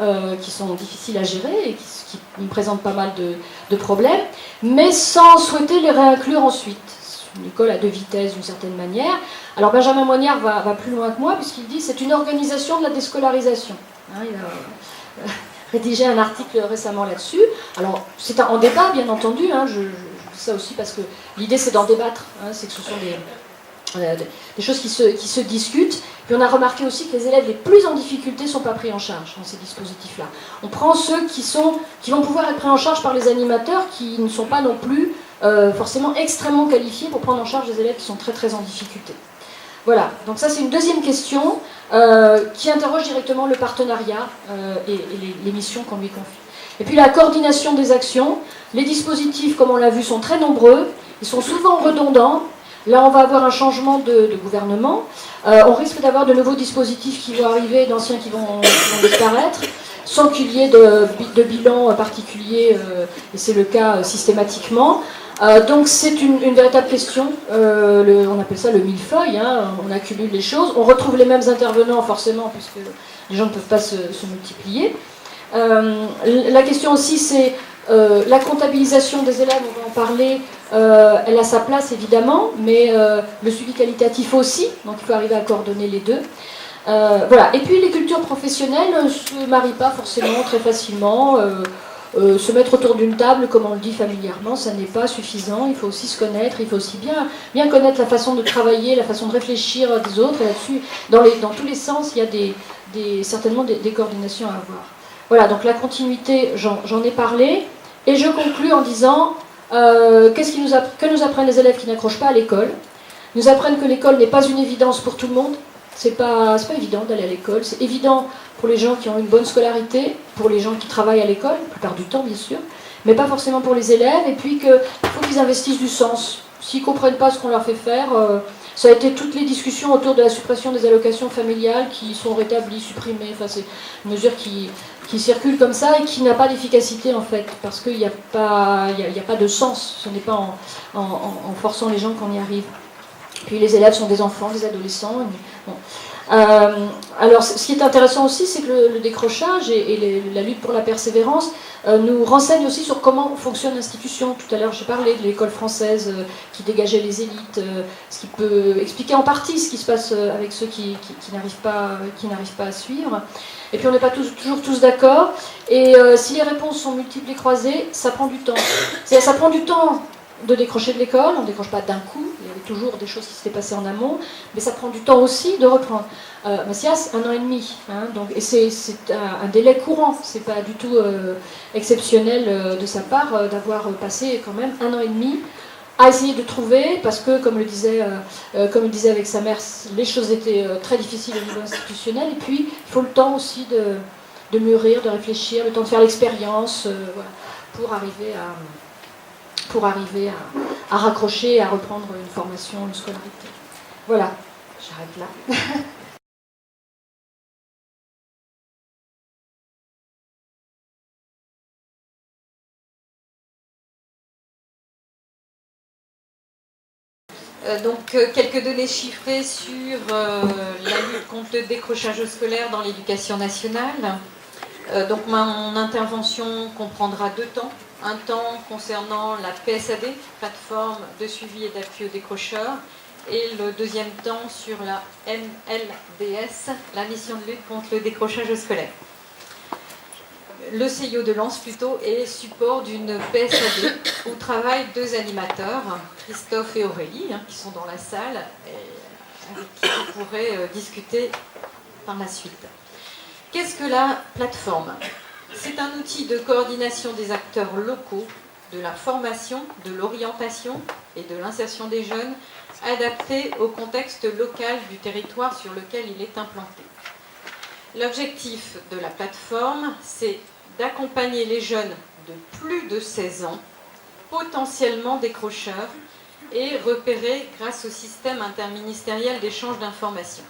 qui sont difficiles à gérer et qui nous présentent pas mal de problèmes, mais sans souhaiter les réinclure ensuite. C'est une école à deux vitesses d'une certaine manière. Alors Benjamin Moignard va plus loin que moi puisqu'il dit que c'est une organisation de la déscolarisation. Il a rédigé un article récemment là-dessus. Alors c'est en débat bien entendu, je dis ça aussi parce que l'idée c'est d'en débattre, c'est que ce sont des choses qui se discutent. Puis on a remarqué aussi que les élèves les plus en difficulté ne sont pas pris en charge dans ces dispositifs-là. On prend ceux qui vont pouvoir être pris en charge par les animateurs qui ne sont pas non plus forcément extrêmement qualifiés pour prendre en charge des élèves qui sont très très en difficulté. Voilà, donc ça c'est une deuxième question qui interroge directement le partenariat et les missions qu'on lui confie. Et puis la coordination des actions. Les dispositifs, comme on l'a vu, sont très nombreux, ils sont souvent redondants. Là, on va avoir un changement de gouvernement. On risque d'avoir de nouveaux dispositifs qui vont arriver, d'anciens qui vont disparaître, sans qu'il y ait de bilan particulier, et c'est le cas systématiquement. Donc c'est une véritable question. On appelle ça le millefeuille, on accumule les choses. On retrouve les mêmes intervenants, forcément, puisque les gens ne peuvent pas se multiplier. La question aussi, c'est la comptabilisation des élèves, on va en parler. Elle a sa place évidemment, mais le suivi qualitatif aussi, donc il faut arriver à coordonner les deux. Voilà. Et puis les cultures professionnelles ne se marient pas forcément très facilement. Se mettre autour d'une table, comme on le dit familièrement, ça n'est pas suffisant. Il faut aussi se connaître, il faut aussi bien connaître la façon de travailler, la façon de réfléchir des autres. Et là-dessus, dans tous les sens, il y a certainement des coordinations à avoir. Voilà, donc la continuité, j'en ai parlé. Et je conclus en disant que nous apprennent les élèves qui n'accrochent pas à l'école. Ils nous apprennent que l'école n'est pas une évidence pour tout le monde. C'est pas évident d'aller à l'école. C'est évident pour les gens qui ont une bonne scolarité, pour les gens qui travaillent à l'école, la plupart du temps bien sûr, mais pas forcément pour les élèves. Et puis qu'il faut qu'ils investissent du sens. S'ils ne comprennent pas ce qu'on leur fait faire, ça a été toutes les discussions autour de la suppression des allocations familiales qui sont rétablies, supprimées. Enfin, c'est une mesure qui circule comme ça et qui n'a pas d'efficacité en fait, parce qu'il n'y a pas de sens. Ce n'est pas en forçant les gens qu'on y arrive. Puis les élèves sont des enfants, des adolescents. Bon. Alors, ce qui est intéressant aussi, c'est que le décrochage et la lutte pour la persévérance nous renseignent aussi sur comment fonctionne l'institution. Tout à l'heure, j'ai parlé de l'école française qui dégageait les élites, ce qui peut expliquer en partie ce qui se passe avec ceux qui n'arrivent pas à suivre. Et puis, on n'est pas toujours tous d'accord. Et si les réponses sont multiples et croisées, ça prend du temps. C'est-à-dire, ça prend du temps de décrocher de l'école, on ne décroche pas d'un coup, il y avait toujours des choses qui s'étaient passées en amont, mais ça prend du temps aussi de reprendre. Mathias, 1 an et demi, hein, donc, et c'est un délai courant, c'est pas du tout exceptionnel de sa part d'avoir passé quand même 1 an et demi à essayer de trouver, parce que comme le disait avec sa mère, les choses étaient très difficiles au niveau institutionnel, et puis il faut le temps aussi de mûrir, de réfléchir, le temps de faire l'expérience, voilà, pour arriver à raccrocher et à reprendre une formation, une scolarité. Voilà, j'arrête là. Donc, quelques données chiffrées sur la lutte contre le décrochage scolaire dans l'éducation nationale. Donc, mon intervention comprendra 2 temps. Un temps concernant la PSAD, plateforme de suivi et d'appui aux décrocheurs, et le deuxième temps sur la MLDS, la mission de lutte contre le décrochage scolaire. Le CIO de Lens plutôt est support d'une PSAD où travaillent 2 animateurs, Christophe et Aurélie, qui sont dans la salle et avec qui vous pourrez discuter par la suite. Qu'est-ce que la plateforme ? C'est un outil de coordination des acteurs locaux, de la formation, de l'orientation et de l'insertion des jeunes, adapté au contexte local du territoire sur lequel il est implanté. L'objectif de la plateforme, c'est d'accompagner les jeunes de plus de 16 ans, potentiellement décrocheurs, et repérés grâce au système interministériel d'échange d'informations.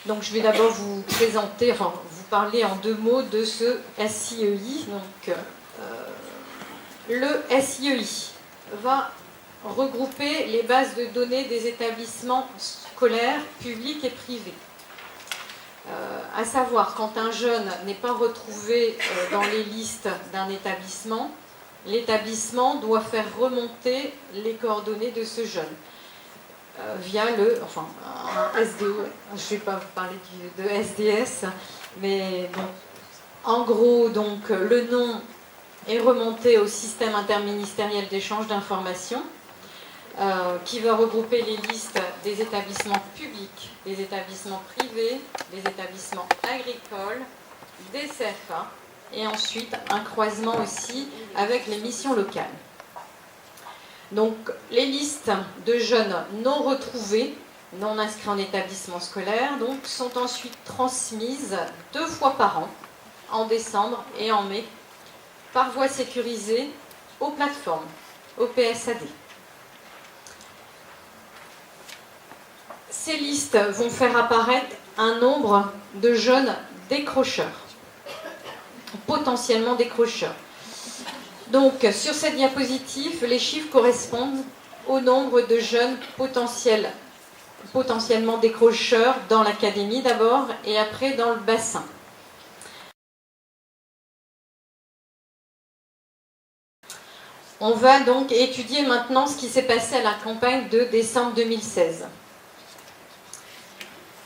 Donc je vais d'abord vous présenter, enfin vous parler en 2 mots de ce SIEI. Donc, le SIEI va regrouper les bases de données des établissements scolaires, publics et privés. À savoir, quand un jeune n'est pas retrouvé dans les listes d'un établissement, l'établissement doit faire remonter les coordonnées de ce jeune. Via un SDO, je ne vais pas vous parler de SDS, mais bon, en gros, donc, le nom est remonté au système interministériel d'échange d'informations qui va regrouper les listes des établissements publics, des établissements privés, des établissements agricoles, des CFA, et ensuite un croisement aussi avec les missions locales. Donc, les listes de jeunes non retrouvés, non inscrits en établissement scolaire, donc, sont ensuite transmises 2 fois par an, en décembre et en mai, par voie sécurisée aux plateformes, au PSAD. Ces listes vont faire apparaître un nombre de jeunes décrocheurs, potentiellement décrocheurs. Donc, sur cette diapositive, les chiffres correspondent au nombre de jeunes potentiellement décrocheurs dans l'académie d'abord et après dans le bassin. On va donc étudier maintenant ce qui s'est passé à la campagne de décembre 2016.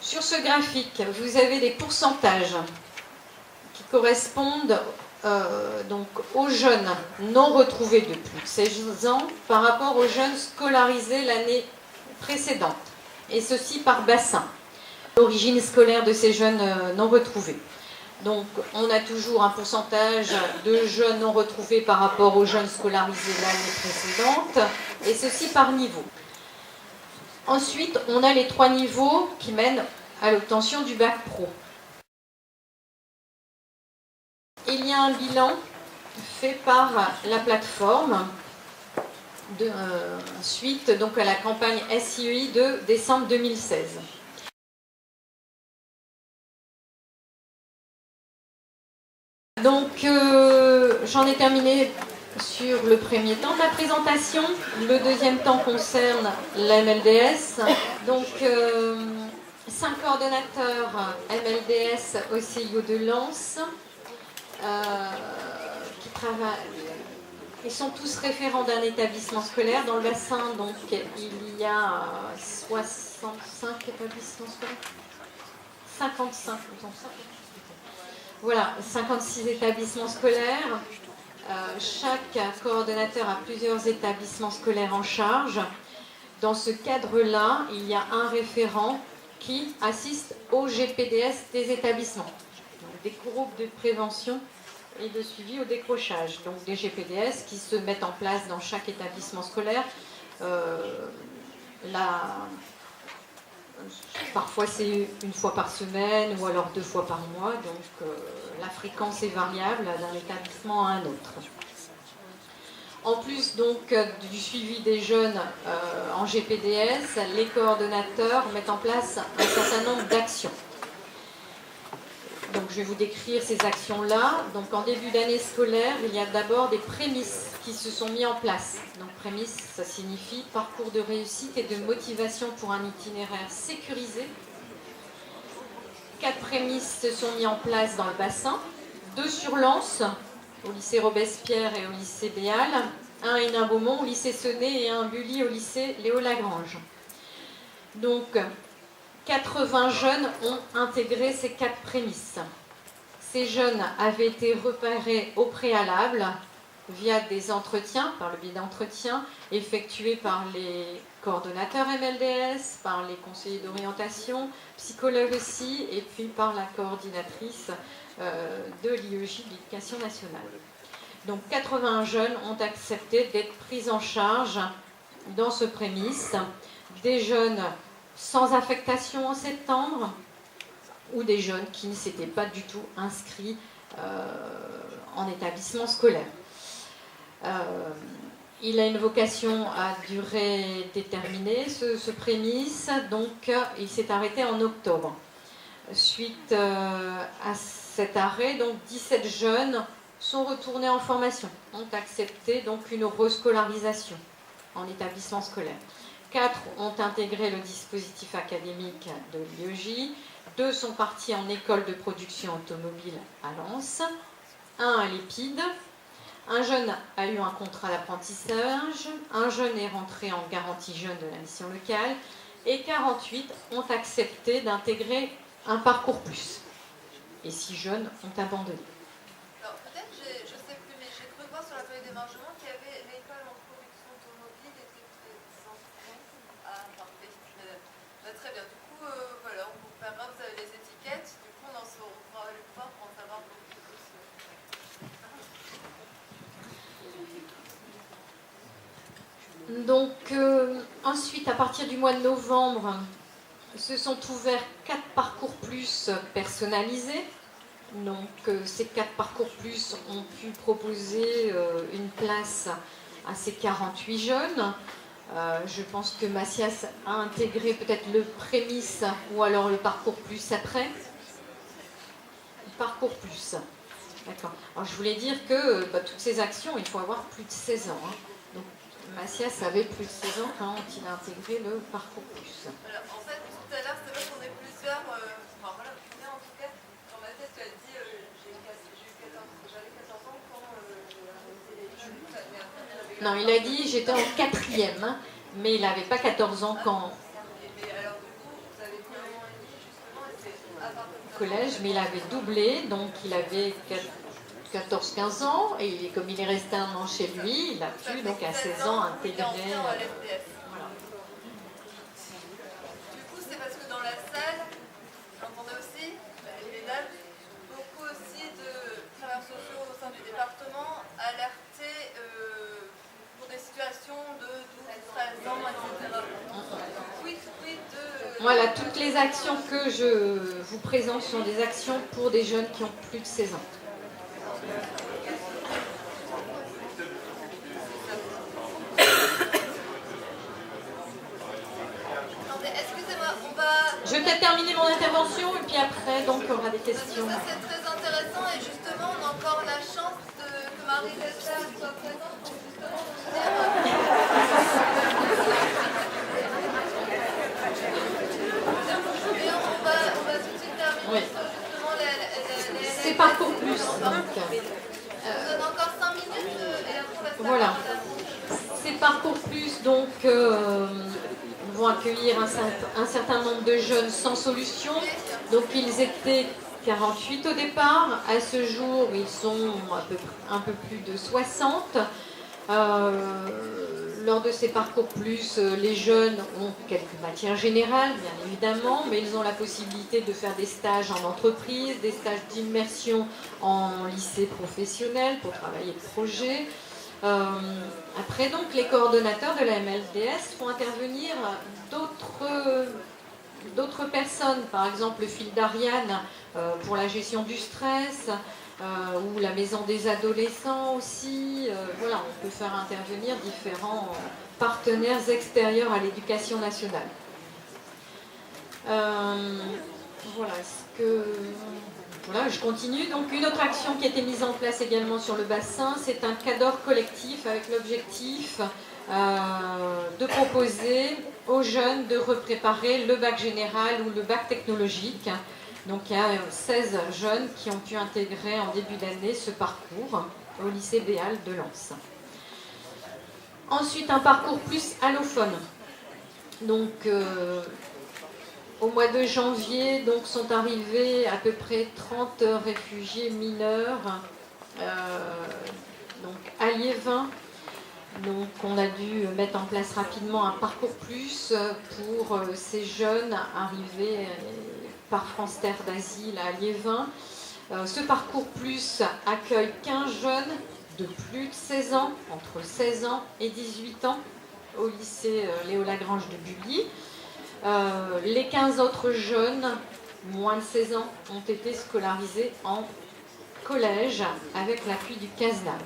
Sur ce graphique, vous avez des pourcentages qui correspondent donc aux jeunes non retrouvés de plus de 16 ans par rapport aux jeunes scolarisés l'année précédente, et ceci par bassin, l'origine scolaire de ces jeunes non retrouvés. Donc on a toujours un pourcentage de jeunes non retrouvés par rapport aux jeunes scolarisés l'année précédente, et ceci par niveau. Ensuite, on a les 3 niveaux qui mènent à l'obtention du bac pro. Il y a un bilan fait par la plateforme suite donc à la campagne SIEI de décembre 2016. Donc j'en ai terminé sur le premier temps de la présentation. Le deuxième temps concerne la MLDS. Donc, 5 coordonnateurs MLDS au CIO de Lens qui travaillent. Ils sont tous référents d'un établissement scolaire. Dans le bassin, donc, il y a 65 établissements scolaires. 55, voilà, 56 établissements scolaires. Chaque coordonnateur a plusieurs établissements scolaires en charge. Dans ce cadre-là, il y a un référent qui assiste au GPDS des établissements, donc des groupes de prévention et de suivi au décrochage. Donc des GPDS qui se mettent en place dans chaque établissement scolaire. Parfois c'est une fois par semaine ou alors 2 fois par mois, donc la fréquence est variable d'un établissement à un autre. En plus donc du suivi des jeunes en GPDS, les coordonnateurs mettent en place un certain nombre d'actions. Donc je vais vous décrire ces actions-là. Donc en début d'année scolaire, il y a d'abord des prémices qui se sont mis en place. Donc prémices, ça signifie parcours de réussite et de motivation pour un itinéraire sécurisé. 4 prémices se sont mis en place dans le bassin. 2 sur Lens, au lycée Robespierre et au lycée Béal. 1 à Hénin-Beaumont au lycée Senet et 1 à Bully au lycée Léo Lagrange. Donc 80 jeunes ont intégré ces 4 prémices. Ces jeunes avaient été repérés au préalable via des entretiens, par le biais d'entretiens effectués par les coordonnateurs MLDS, par les conseillers d'orientation, psychologues aussi, et puis par la coordinatrice de l'IEJ, de l'Éducation nationale. Donc 80 jeunes ont accepté d'être pris en charge dans ce prémisse. Des jeunes sans affectation en septembre ou des jeunes qui ne s'étaient pas du tout inscrits en établissement scolaire. Il a une vocation à durée déterminée, ce prémisse, donc il s'est arrêté en octobre. Suite à cet arrêt, donc 17 jeunes sont retournés en formation, ont accepté donc une rescolarisation en établissement scolaire. 4 ont intégré le dispositif académique de l'IEJ, 2 sont partis en école de production automobile à Lens, 1 à l'EPID, un jeune a eu un contrat d'apprentissage, un jeune est rentré en garantie jeune de la mission locale et 48 ont accepté d'intégrer un parcours plus. Et 6 jeunes ont abandonné. Alors peut-être, je ne sais plus, mais j'ai cru voir sur la feuille d'émargement qu'il y avait l'école en production automobile était présente. Ah, parfait. Très bien. Du coup, voilà, on vous permettra, vous avez les étiquettes. Du coup, on pourra aller voir pour en savoir beaucoup plus. Donc, ensuite, à partir du mois de novembre, se sont ouverts 4 parcours plus personnalisés. Donc, ces 4 parcours plus ont pu proposer une place à ces 48 jeunes. Je pense que Mathias a intégré peut-être le prémisse ou alors le parcours plus après. Parcours plus. D'accord. Alors, je voulais dire que toutes ces actions, il faut avoir plus de 16 ans. Hein. Donc, Mathias avait plus de 16 ans quand il a intégré le parcours plus. Alors, en fait, tout à l'heure, c'est vrai qu'on est plusieurs. Enfin, voilà, en tout cas, dans ma tête, tu as dit j'avais 14 ans quand j'ai arrêté les jeunes. Non, il a dit j'étais en 4e, hein, mais il n'avait pas 14 ans quand. Mais alors, du coup, vous avez dit 1 an et demi, justement, et c'est à partir de Collège, mais il avait doublé, donc il avait 14-15 ans, et comme il est resté 1 an chez lui, il a pu donc à 16 ans intégrer. Voilà. Du coup, c'est parce que dans la salle, j'entendais aussi, les dames, beaucoup aussi de travailleurs sociaux au sein du département alertés pour des situations de 12-13 ans, etc. Voilà, toutes les actions que je vous présente sont des actions pour des jeunes qui ont plus de 16 ans. Excusez-moi, on va... Je vais peut-être terminer mon intervention et puis après, donc, on aura des questions. Ça, c'est très intéressant et justement, on a encore la chance que Marie-Esther soit présente pour justement nous dire. Et on va tout de suite terminer sur justement les C'est Parcours Plus. On donne encore 5 minutes et après on va se faire Voilà. la parole. Ces Parcours Plus donc vont accueillir un certain nombre de jeunes sans solution. Donc ils étaient 48 au départ. À ce jour, ils sont un peu plus de 60. Lors de ces Parcours Plus, les jeunes ont quelques matières générales, bien évidemment, mais ils ont la possibilité de faire des stages en entreprise, des stages d'immersion en lycée professionnel pour travailler de projet. Après, donc, les coordonnateurs de la MLDS font intervenir d'autres personnes, par exemple le fil d'Ariane pour la gestion du stress, ou la maison des adolescents aussi. Voilà, on peut faire intervenir différents partenaires extérieurs à l'éducation nationale. Voilà, je continue. Donc une autre action qui a été mise en place également sur le bassin, c'est un cadre collectif avec l'objectif de proposer aux jeunes de repréparer le bac général ou le bac technologique. Donc il y a 16 jeunes qui ont pu intégrer en début d'année ce parcours au lycée Béal de Lens. Ensuite, un parcours plus allophone. Donc au mois de janvier, donc, sont arrivés à peu près 30 réfugiés mineurs donc, à Liévin. Donc on a dû mettre en place rapidement un parcours plus pour ces jeunes arrivés par France Terre d'Asile à Liévin. Ce parcours plus accueille 15 jeunes de plus de 16 ans, entre 16 ans et 18 ans, au lycée Léo Lagrange de Bully. Les 15 autres jeunes, moins de 16 ans, ont été scolarisés en collège avec l'appui du CASNAV.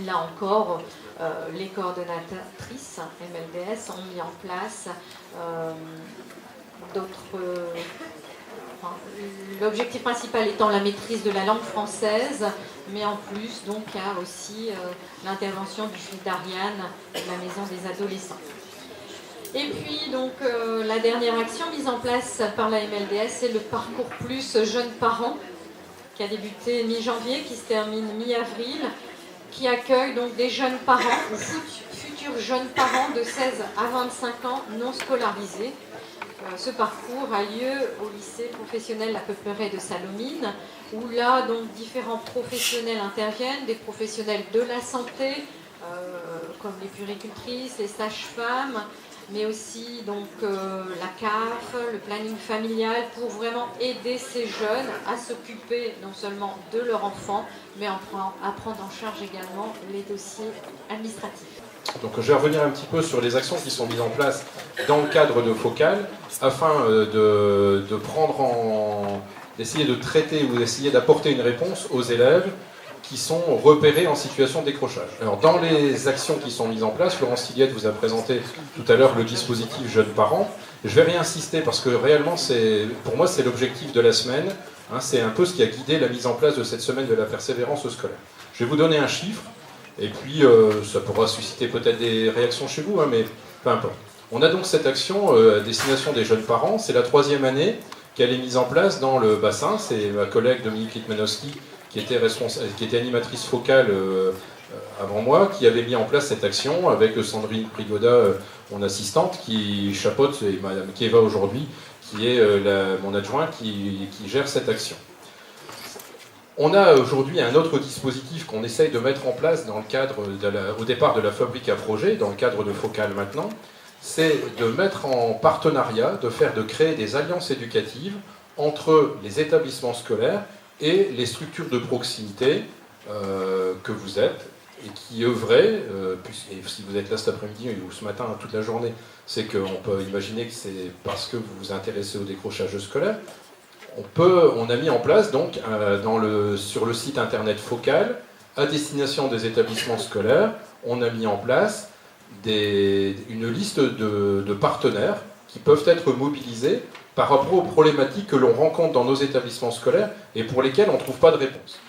Là encore, les coordonnatrices MLDS ont mis en place l'objectif principal étant la maîtrise de la langue française, mais en plus, donc, il y a aussi l'intervention du fil d'Ariane de la maison des adolescents. Et puis, donc, la dernière action mise en place par la MLDS, c'est le parcours plus jeunes parents, qui a débuté mi-janvier, qui se termine mi-avril, qui accueille donc des jeunes parents ou futurs jeunes parents de 16 à 25 ans non scolarisés. Ce parcours a lieu au lycée professionnel La Peuplerée de Salomine, où là, donc, différents professionnels interviennent, des professionnels de la santé, comme les puéricultrices, les sages-femmes, mais aussi donc, la CAF, le planning familial, pour vraiment aider ces jeunes à s'occuper non seulement de leurs enfants, mais à prendre en charge également les dossiers administratifs. Donc je vais revenir un petit peu sur les actions qui sont mises en place dans le cadre de Focal, afin d'essayer de traiter ou d'essayer d'apporter une réponse aux élèves qui sont repérés en situation de décrochage. Alors dans les actions qui sont mises en place, Florence Tilliette vous a présenté tout à l'heure le dispositif Jeunes Parents. Je vais réinsister parce que réellement, pour moi, c'est l'objectif de la semaine. C'est un peu ce qui a guidé la mise en place de cette semaine de la persévérance scolaire. Je vais vous donner un chiffre, et puis ça pourra susciter peut-être des réactions chez vous, mais peu importe. On a donc cette action à destination des jeunes parents. C'est la 3e année qu'elle est mise en place dans le bassin. C'est ma collègue Dominique Litmanowski qui était animatrice focale avant moi, qui avait mis en place cette action avec Sandrine Prigoda, mon assistante, qui chapeaute, et Madame Kieva aujourd'hui, qui est mon adjoint, qui gère cette action. On a aujourd'hui un autre dispositif qu'on essaye de mettre en place dans le cadre, au départ de la fabrique à projet, dans le cadre de Focal maintenant, c'est de mettre en partenariat, de créer des alliances éducatives entre les établissements scolaires et les structures de proximité que vous êtes et qui œuvraient, et si vous êtes là cet après-midi ou ce matin toute la journée, c'est qu'on peut imaginer que c'est parce que vous vous intéressez au décrochage scolaire. On a mis en place donc sur le site internet Focal, à destination des établissements scolaires, on a mis en place une liste de partenaires qui peuvent être mobilisés par rapport aux problématiques que l'on rencontre dans nos établissements scolaires et pour lesquelles on ne trouve pas de réponse.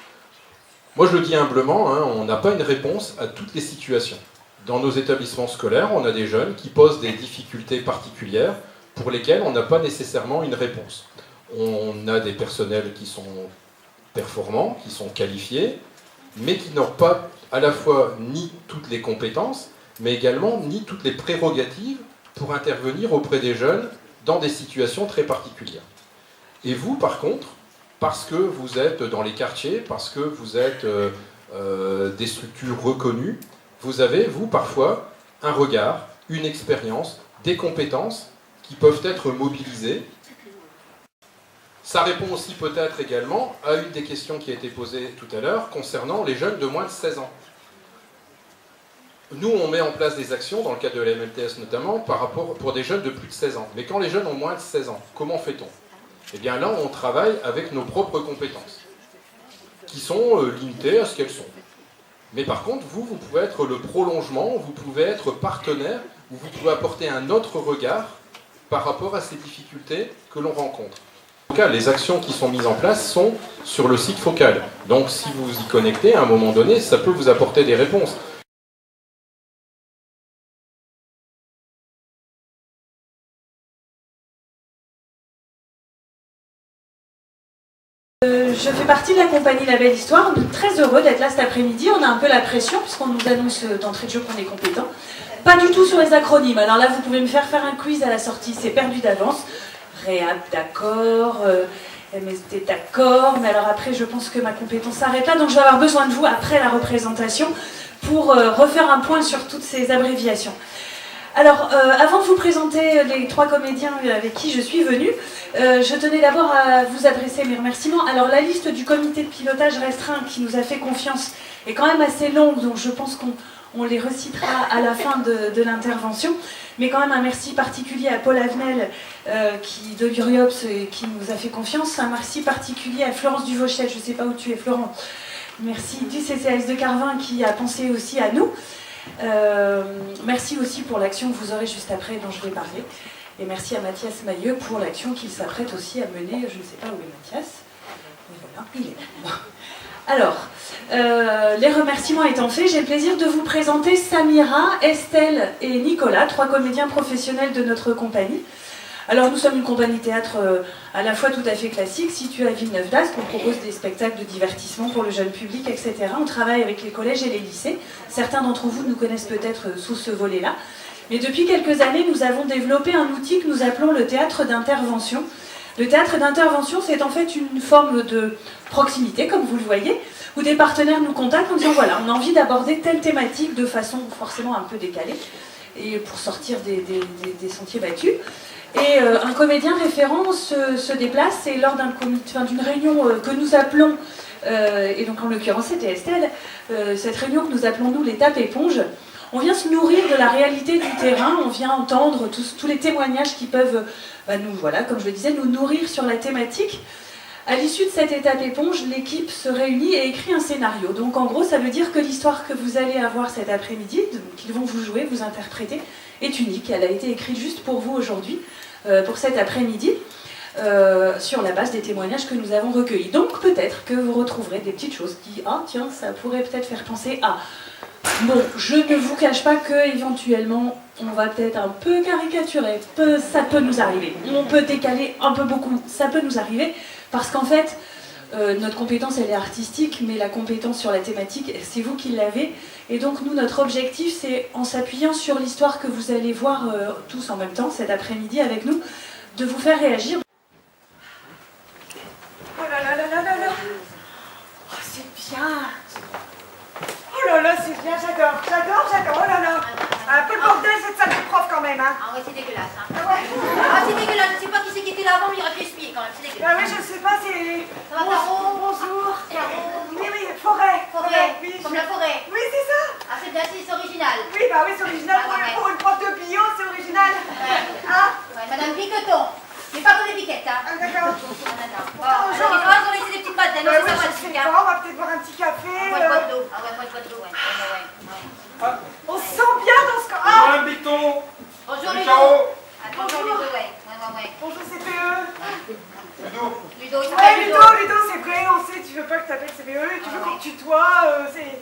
Moi, je le dis humblement, hein, on n'a pas une réponse à toutes les situations. Dans nos établissements scolaires, on a des jeunes qui posent des difficultés particulières pour lesquelles on n'a pas nécessairement une réponse. On a des personnels qui sont performants, qui sont qualifiés, mais qui n'ont pas à la fois ni toutes les compétences, mais également ni toutes les prérogatives pour intervenir auprès des jeunes dans des situations très particulières. Et vous, par contre, parce que vous êtes dans les quartiers, parce que vous êtes des structures reconnues, vous avez, vous, parfois, un regard, une expérience, des compétences qui peuvent être mobilisées. Ça répond aussi peut-être également à une des questions qui a été posée tout à l'heure concernant les jeunes de moins de 16 ans. Nous, on met en place des actions, dans le cadre de la MLTS notamment, pour des jeunes de plus de 16 ans. Mais quand les jeunes ont moins de 16 ans, comment fait-on? Eh bien là, on travaille avec nos propres compétences, qui sont limitées à ce qu'elles sont. Mais par contre, vous pouvez être le prolongement, vous pouvez être partenaire, ou vous pouvez apporter un autre regard par rapport à ces difficultés que l'on rencontre. En tout cas, les actions qui sont mises en place sont sur le site focal. Donc si vous vous y connectez, à un moment donné, ça peut vous apporter des réponses. Je fais partie de la compagnie La Belle Histoire. On est très heureux d'être là cet après-midi. On a un peu la pression puisqu'on nous annonce d'entrée de jeu qu'on est compétent. Pas du tout sur les acronymes. Alors là, vous pouvez me faire un quiz à la sortie. C'est perdu d'avance. Réhab, d'accord. MST, d'accord. Mais alors après, je pense que ma compétence s'arrête là. Donc je vais avoir besoin de vous après la représentation pour refaire un point sur toutes ces abréviations. Alors, avant de vous présenter les trois comédiens avec qui je suis venue, je tenais d'abord à vous adresser mes remerciements. Alors, la liste du comité de pilotage restreint qui nous a fait confiance est quand même assez longue, donc je pense qu'on les recitera à la fin de l'intervention. Mais quand même un merci particulier à Paul Avenel de l'Uriops qui nous a fait confiance. Un merci particulier à Florence Duvauchel, je ne sais pas où tu es Florent. Merci du CCAS de Carvin qui a pensé aussi à nous. Merci aussi pour l'action que vous aurez juste après dont je vais parler. Et merci à Mathias Mailleux pour l'action qu'il s'apprête aussi à mener. Je ne sais pas où est Mathias. Et voilà, il est là. Alors, les remerciements étant faits, j'ai le plaisir de vous présenter Samira, Estelle et Nicolas, trois comédiens professionnels de notre compagnie. Alors nous sommes une compagnie théâtre à la fois tout à fait classique, située à Villeneuve-d'Ascq. On propose des spectacles de divertissement pour le jeune public, etc. On travaille avec les collèges et les lycées. Certains d'entre vous nous connaissent peut-être sous ce volet-là. Mais depuis quelques années, nous avons développé un outil que nous appelons le théâtre d'intervention. Le théâtre d'intervention, c'est en fait une forme de proximité, comme vous le voyez, où des partenaires nous contactent en disant voilà, on a envie d'aborder telle thématique de façon forcément un peu décalée, et pour sortir des sentiers battus. Et un comédien référent se déplace et lors d'une réunion que nous appelons, et donc en l'occurrence c'était Estelle, cette réunion que nous appelons nous l'étape éponge, on vient se nourrir de la réalité du terrain, on vient entendre tous les témoignages qui peuvent, nous, voilà, comme je le disais, nous nourrir sur la thématique. À l'issue de cette étape éponge, l'équipe se réunit et écrit un scénario. Donc en gros, ça veut dire que l'histoire que vous allez avoir cet après-midi, qu'ils vont vous jouer, vous interpréter, est unique. Elle a été écrite juste pour vous aujourd'hui, pour cet après-midi, sur la base des témoignages que nous avons recueillis. Donc peut-être que vous retrouverez des petites choses qui, ah tiens, ça pourrait peut-être faire penser à... Bon, je ne vous cache pas que éventuellement, on va peut-être un peu caricaturer, ça peut nous arriver. On peut décaler un peu beaucoup, ça peut nous arriver, parce qu'en fait, notre compétence, elle est artistique, mais la compétence sur la thématique, c'est vous qui l'avez. Et donc, nous, notre objectif, c'est, en s'appuyant sur l'histoire que vous allez voir tous en même temps, cet après-midi avec nous, de vous faire réagir. Oh là là là là là là. Oh, c'est bien. Oh là là, c'est bien, j'adore, oh là là. Un peu le bordel, cette salle de prof quand même, hein. Ah ouais, c'est dégueulasse, hein. Ah ouais. Ah, c'est dégueulasse, je sais pas qui c'est qui était là avant, mais il aurait pu essuyer quand même, c'est dégueulasse. Ah oui, je sais pas, c'est... Ça va, Caro? Bonjour. Caro. Oui, forêt. Oui, comme la forêt. Oui, c'est ça. Ah, c'est bien, c'est original. Oui, bah oui, c'est original. Pour une prof de bio, c'est original. Ouais. Hein? Ouais, Madame Piqueton. Mais pas que des piquettes, hein. Ah, d'accord. Alors, on va laisser des petites pattes, hein. Non, c'est ça, je sais pas, on va peut-être boire un petit café. Moi, je bois de l'eau. Ah ouais, moi, je bois de l'eau, ouais. On se sent bien dans ce camp. Bonjour, Mme Picton. Bonjour, Ludo. Bonjour, Ludo, ouais. Bonjour, CPE. Ludo. Ludo, il s'il vous plaît, Ouais, Ludo, c'est vrai, on sait, tu veux pas que t'appelles CVE, tu veux qu'on te tutoie, c'est...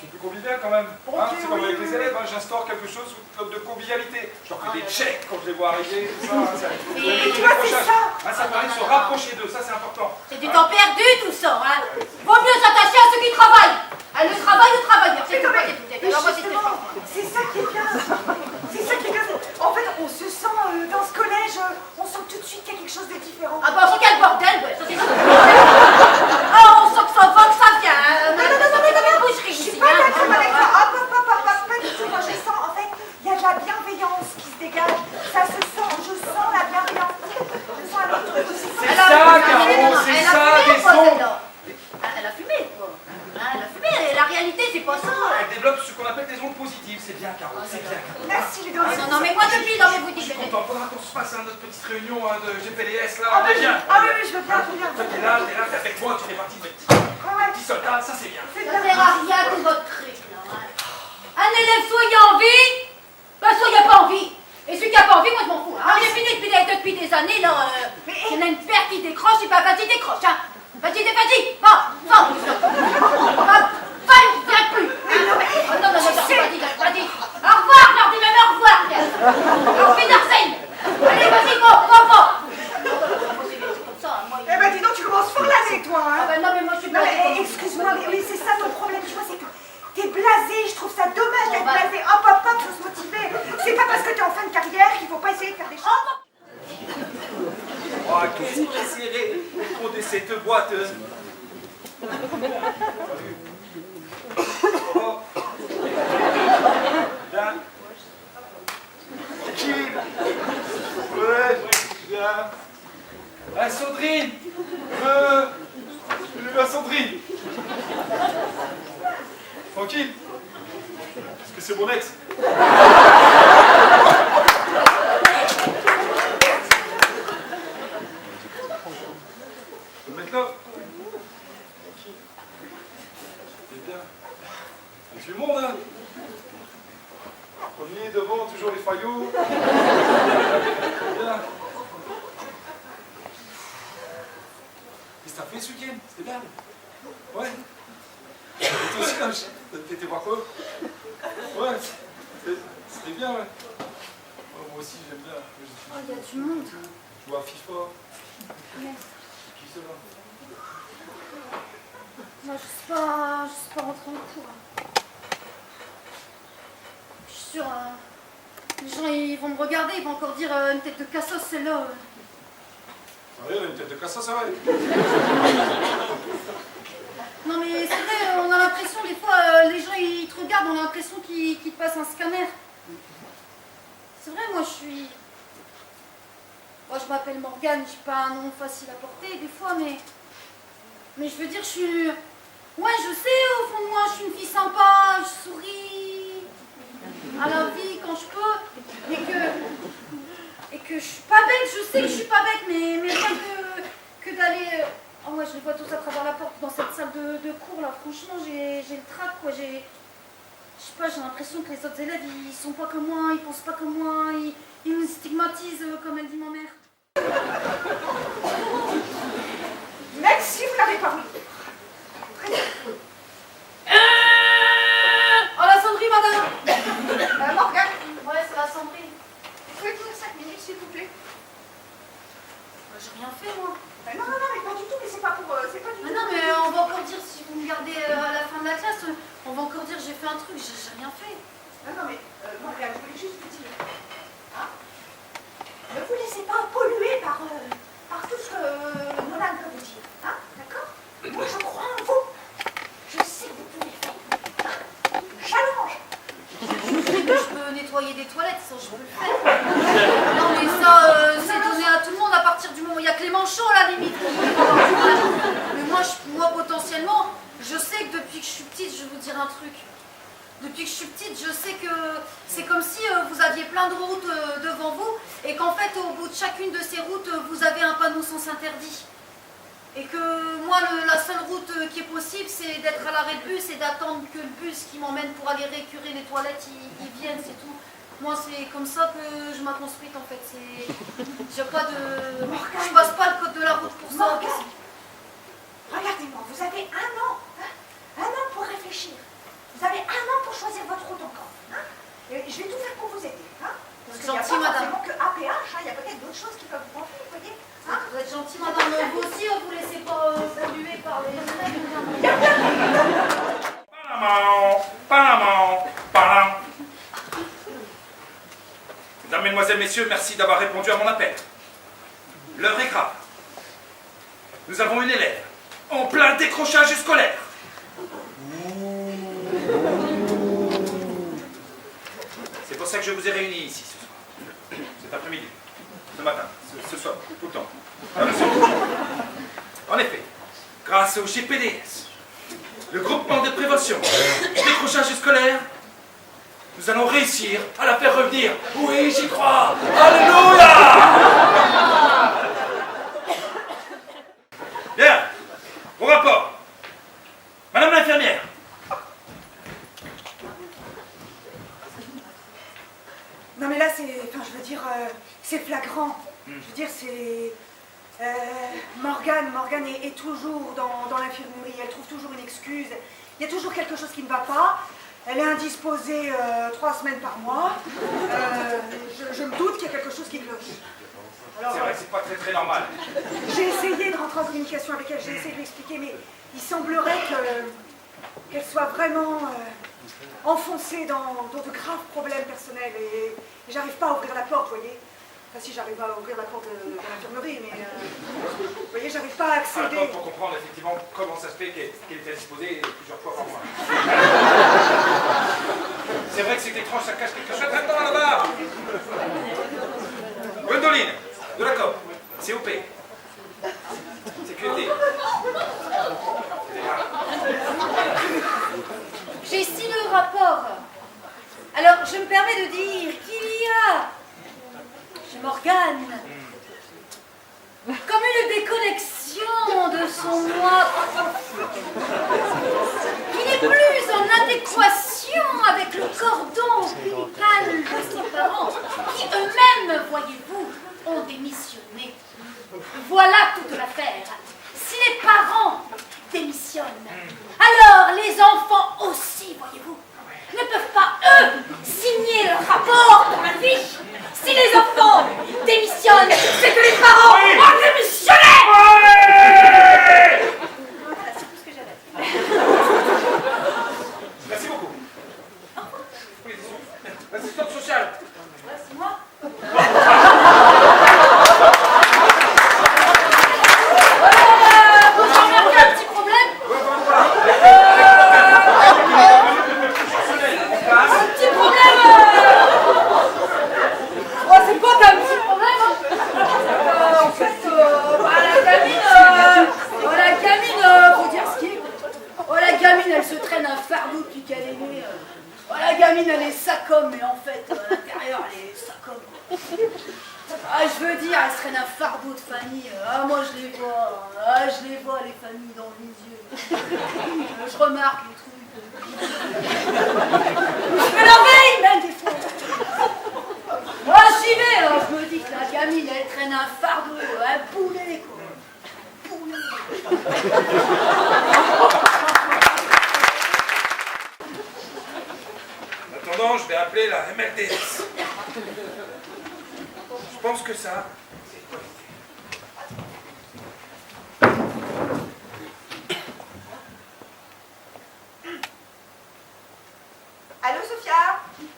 C'est plus convivial quand même. Hein, c'est comme avec les élèves, hein, j'instaure quelque chose comme de convivialité. Je leur fais des checks quand je les vois arriver, tout ça. Et toi, c'est ça. Ça permet de se rapprocher d'eux, ça c'est important. C'est du temps perdu tout ça, hein. Vaut mieux s'attacher à ceux qui travaillent. À le travail ou travailleurs, c'est tout. C'est ça qui est bien. C'est ça qui est bien. En fait, on se sent dans ce collège, on sent tout de suite qu'il y a quelque chose de différent. Ah bah, on sent qu'il y a le bordel, ouais, ça c'est sûr. Ah, on sent que ça va, que ça vient. Je suis pas d'accord avec ça. Pas du tout. Moi, je sens, en fait, il y a de la bienveillance qui se dégage. Ça se sent, je sens la bienveillance. Je sens un autre truc aussi. C'est ça, Caro, c'est ça, des sons. Elle a fumé, quoi. Elle a fumé, et la réalité, c'est pas ça. Elle développe ce qu'on appelle des ondes positives, c'est bien, Caro, c'est bien. Merci, Ludo. Non, mais moi, depuis, dans mes boutiques, Je suis content, faudra qu'on se fasse notre petite réunion de GPDS là. Ah oui, Viens. je veux bien. Toi, t'es là, t'es avec moi, tu fais partie de mes petits soldats, ça c'est bien. Ça sert à rien tout votre truc, là. Un élève, soyez en vie, ben soyez pas en vie. Et celui qui a pas envie, moi je m'en fous. Hein. J'ai fini depuis des années, là. Il y en a une paire qui décroche, et pas vas-y, décroche. Hein. Vas-y, va, viens plus. Oh, non, vas-y. Au revoir, leur dis même au revoir. Alors, fais d'Arsène. Allez, vas-y, go. Eh ben dis donc, tu commences fort l'année, toi, hein. Ah ben non, mais moi je suis blasée. Excuse-moi, mais c'est ça ton problème, tu vois, c'est que t'es blasé, je trouve ça dommage d'être blasé. Hop, faut se motiver. C'est pas parce que t'es en fin de carrière qu'il faut pas essayer de faire des choses. Oh, qu'est-ce qu'il est serré au fond de cette boîte. Oh. Bien. Tranquille. Ouais, bien. Ah, Sandrine. Sandrine. Tranquille. Parce que c'est mon ex. Maintenant, c'est bien. Il y a du monde, hein. Premier, devant, toujours les faillots. Bien. Qu'est-ce que t'as fait ce week-end? C'était bien. Ouais. Et toi aussi, là, t'étais voir quoi? Ouais. C'était bien, ouais. Ouais, moi aussi, j'aime bien. Oh, il y a du monde. Je joue à FIFA. Merde. Qui c'est là? Moi, je sais pas rentrer en cours. Je suis sûre, les gens ils vont me regarder, ils vont encore dire une tête de cassos, celle-là. Sérieux, une tête de cassos, ça va? Non mais c'est vrai, on a l'impression des fois, les gens ils te regardent, on a l'impression qu'ils te passent un scanner. C'est vrai, moi je m'appelle Morgane, j'ai pas un nom facile à porter des fois, mais je veux dire, je suis... Ouais, je sais, au fond de moi, je suis une fille sympa, je souris à la vie quand je peux, et que je suis pas bête, je sais que je suis pas bête, mais rien que d'aller... Oh ouais, je les vois tous à travers la porte dans cette salle de cours, là, franchement, j'ai le trac, quoi, je sais pas, j'ai l'impression que les autres élèves, ils sont pas comme moi, ils pensent pas comme moi, ils me stigmatisent, comme elle dit ma mère. Même si vous l'avez pas vu. Très bien. Oh, la sonnerie, madame. Morgane. Ouais, c'est la sonnerie. Vous pouvez tenir 5 minutes, s'il vous plaît? J'ai rien fait, moi. Non, mais pas du tout, mais c'est pas pour... c'est pas du tout. Non, mais on va encore dire, si vous me gardez à la fin de la classe, on va encore dire j'ai fait un truc, j'ai rien fait. Non, mais Morgane, je voulais juste vous dire... Hein, ne vous laissez pas polluer par tout ce que Nolan peut vous dire. Hein, d'accord? Moi, je crois en vous. Je sais que vous pouvez le faire. Challenge. Je peux nettoyer des toilettes, ça je peux le faire. Non mais ça, c'est donné à tout le monde à partir du moment où il y a Clément Chaud à la limite. Mais moi potentiellement, je sais que depuis que je suis petite, je vais vous dire un truc. Depuis que je suis petite, je sais que c'est comme si vous aviez plein de routes devant vous et qu'en fait au bout de chacune de ces routes, vous avez un panneau sens interdit. Et que moi, la seule route qui est possible, c'est d'être à l'arrêt de bus et d'attendre que le bus qui m'emmène pour aller récurer les toilettes, il vienne, c'est tout. Moi, c'est comme ça que je m'ai construite, en fait. J'ai pas de... Je passe pas le code de la route pour ça. Regardez-moi, vous avez un an, hein, un an pour réfléchir. Vous avez un an pour choisir votre route encore. Hein, et je vais tout faire pour vous aider. Hein, parce qu'il n'y a pas forcément que APH, hein, il y a peut-être d'autres choses qui peuvent vous confier, vous voyez. Hein, vous êtes gentil, madame. Vous aussi, vous ne laissez pas polluer par les élèves. Mesdames, Mesdemoiselles, Messieurs, merci d'avoir répondu à mon appel. L'heure est grave. Nous avons une élève en plein décrochage scolaire. C'est pour ça que je vous ai réunis ici ce soir. Cet après-midi, ce matin, ce soir, tout le temps. En effet, grâce au GPDS, le groupement de prévention du décrochage scolaire, nous allons réussir à la faire revenir. Oui, j'y crois. Alléluia. Bien, au rapport. Madame l'infirmière. Non mais là c'est, enfin je veux dire, c'est flagrant. Je veux dire c'est... Morgane est toujours dans l'infirmerie, elle trouve toujours une excuse. Il y a toujours quelque chose qui ne va pas. Elle est indisposée 3 semaines par mois. Je me doute qu'il y a quelque chose qui cloche. C'est vrai que c'est pas très normal. J'ai essayé de rentrer en communication avec elle, j'ai essayé de lui expliquer, mais il semblerait qu'elle soit vraiment enfoncée dans de graves problèmes personnels et j'arrive pas à ouvrir la porte, vous voyez. Enfin si, j'arrive à ouvrir la porte de l'infirmerie, mais vous voyez, j'arrive pas à accéder. Pour comprendre effectivement comment ça se fait qu'elle était disposée plusieurs fois par mois. C'est vrai que c'est étrange, ça cache quelque chose là-dedans, là-bas. Gwendoline, de la COP, COP, sécurité. J'ai ici le rapport. Alors, je me permets de dire qu'il y a chez Morgane comme une déconnexion de son moi qui n'est plus en adéquation avec le cordon ombilical de ses parents qui eux-mêmes, voyez-vous, ont démissionné. Voilà toute l'affaire. Si les parents démissionnent, alors les enfants aussi, voyez-vous, ne peuvent pas, eux, signer leur rapport pour la vie. Si les enfants démissionnent, c'est que les parents ont démissionné. Voilà, c'est tout ce que j'avais. Merci beaucoup. L'assistante sociale. C'est moi. Elle se traîne un fardeau depuis qu'elle est née. Oh, la gamine, elle est sacom, mais en fait, à l'intérieur, elle est sacom. Ah, je veux dire, elle se traîne un fardeau de famille. Ah, moi, je les vois. Ah, je les vois, les familles, dans les yeux. Je remarque les trucs. Je fais la veille, même, des fois. Ah, j'y vais, alors, je me dis que la gamine, elle traîne un fardeau. Un poulet, quoi. Poulet. En attendant, je vais appeler la MLDS. Je pense que ça, c'est une bonne idée. Allô Sophia,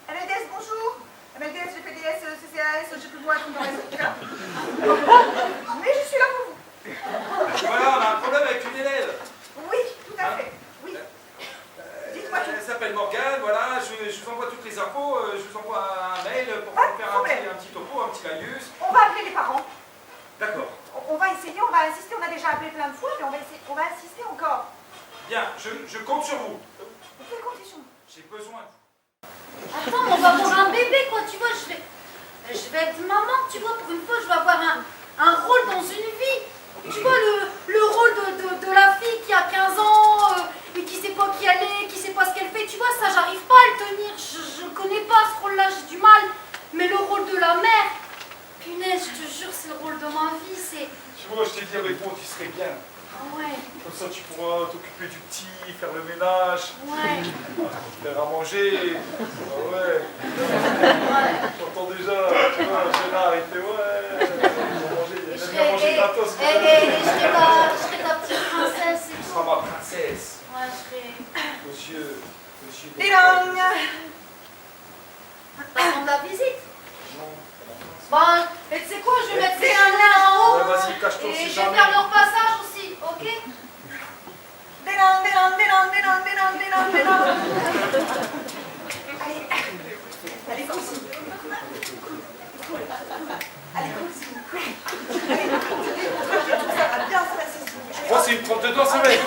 MLDS bonjour. MLDS, GPDS, CCAS, je peux vous répondre dans les autres cas. Mais je suis là pour vous. Voilà, on a un problème avec une élève. Oui, tout à fait. Oui. Dites-moi tout. Elle s'appelle Morgane, voilà, je vous envoie toutes les infos, je vous envoie un mail pour faire un petit topo, un petit laïus. On va appeler les parents. D'accord. On va essayer, on va insister, on a déjà appelé plein de fois, mais on va insister encore. Bien, je compte sur vous. Vous pouvez compter sur nous. J'ai besoin de vous. Attends, on va avoir un bébé, quoi, tu vois, je vais être maman, tu vois, pour une fois, je vais avoir un rôle dans une vie. Tu vois, le rôle de la fille qui a 15 ans et qui sait pas qui elle est, qui sait pas ce qu'elle fait, tu vois, ça, j'arrive pas à le tenir, je connais pas ce rôle-là, j'ai du mal. l'école est bon, tu serais bien. Ouais. Comme ça, tu pourras t'occuper du petit, faire le ménage, Ouais. faire à manger. Ah ouais. J'entends déjà, tu vois, Gérard, il fait ouais. Il aime bien manger gratos. Je serai ta petite princesse et Tu tout. seras ma princesse. Ouais, je serai. Monsieur. Ding-dong. T'as rendu la visite? Non. Bon, et tu sais quoi, je vais mettre ces là en haut. Ouais, vas-y, cache-toi Et si je jamais. vais faire leur passage aussi, ok? Ding-dong, ding-dong, ding-dong, ding-dong, ding-dong, ding-dong, ding-dong. Allez, cousine. Allez, cousine. Ça va bien se passer. Je crois que c'est une trompe de doigts, ce mec.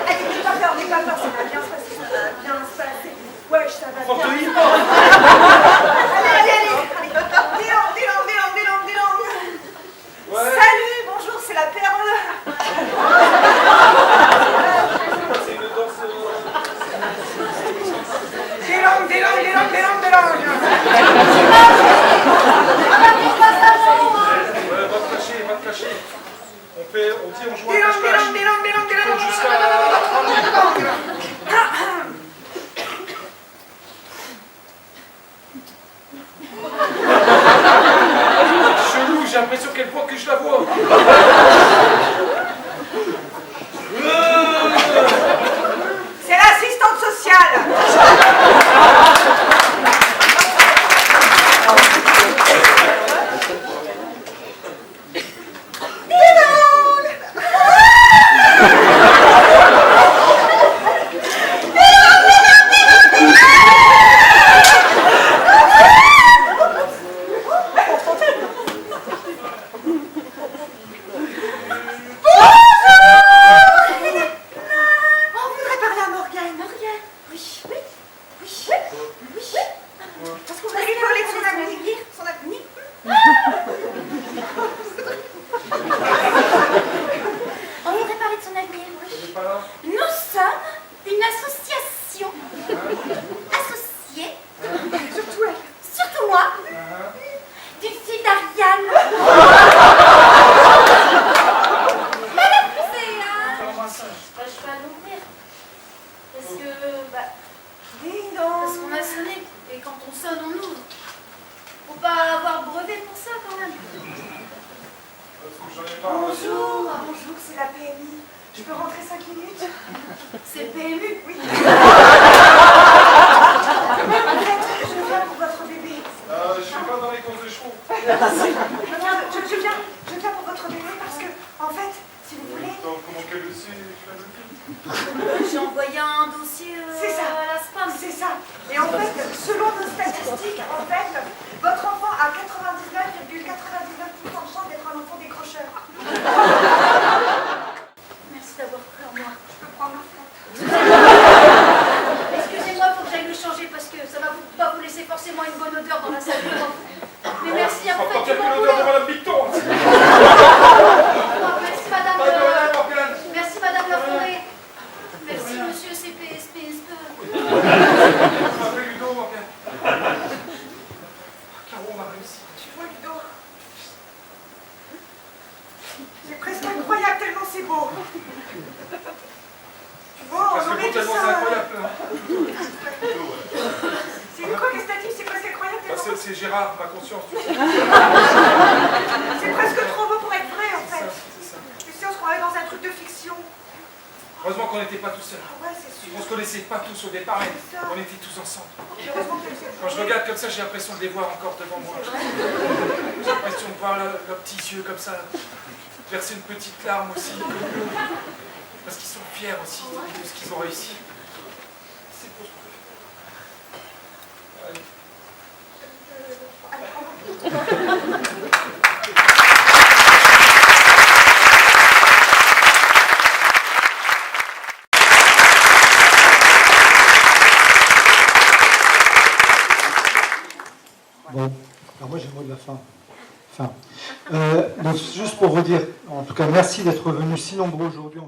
Allez, n'aie pas peur, ça va bien se passer. Ça va bien se passer. Wesh, ça va bien. Trompe de hip-hop. Allez. Dis-donc. Ouais. Salut, bonjour, c'est la perle. C'est une danse. Dis-donc. Ouais, va te cacher. On dit on joue à cache-cache. Jusqu'à 30 Chelou, j'ai l'impression qu'elle voit que je la vois. C'est l'assistante sociale. Parce qu'on a parlé de son avenir. On voudrait parler de son avenir. Nous sommes une association associée, surtout moi, d'une fille d'Ariane. Madame Pousset, je vais l'ouvrir. Parce que, parce qu'on a sonné, et quand on sonne, on ouvre. Faut pas avoir brevet pour ça, quand même. Bonjour, c'est la PMI. Je peux rentrer 5 minutes? C'est le PMU? Oui. En fait, je viens pour votre bébé. Je suis pas dans les courses de chevaux. Je viens pour votre bébé parce que, en fait, si vous voulez... Comment qu'elle le sait? J'ai envoyé un dossier C'est ça. à la spam. C'est ça. Et en fait, selon nos statistiques, en fait, votre enfant a 99,99% de chance d'être un enfant décrocheur. Merci d'avoir cru en moi. Je peux prendre ma flotte. Excusez-moi, faut que j'aille le changer parce que ça va pas vous laisser forcément une bonne odeur dans la salle de bain. Mais merci à vous, faites du bon boulot. Merci madame Laforêt. Merci monsieur CPSP. Caro, on a réussi. Tu vois, Ludo, c'est presque incroyable tellement c'est beau. Tu vois, on aurait dit ça. C'est incroyable. C'est quoi les statistiques? C'est presque incroyable tellement. C'est Gérard, ma conscience. C'est presque trop beau pour être vrai en fait. C'est ça. Tu sais, on se croirait dans un truc de fiction. Heureusement qu'on n'était pas tout seuls. Ah ouais, c'est sûr. On se connaissait pas tous au départ, mais on était tous ensemble. Quand je regarde comme ça, j'ai l'impression de les voir encore devant moi. J'ai l'impression de voir leurs petits yeux comme ça, verser une petite larme aussi. Parce qu'ils sont fiers aussi de ce qu'ils ont réussi. C'est beau ce qu'on fait. Bon, alors moi j'ai le mot de la fin. Donc juste pour vous dire, en tout cas merci d'être venus si nombreux aujourd'hui.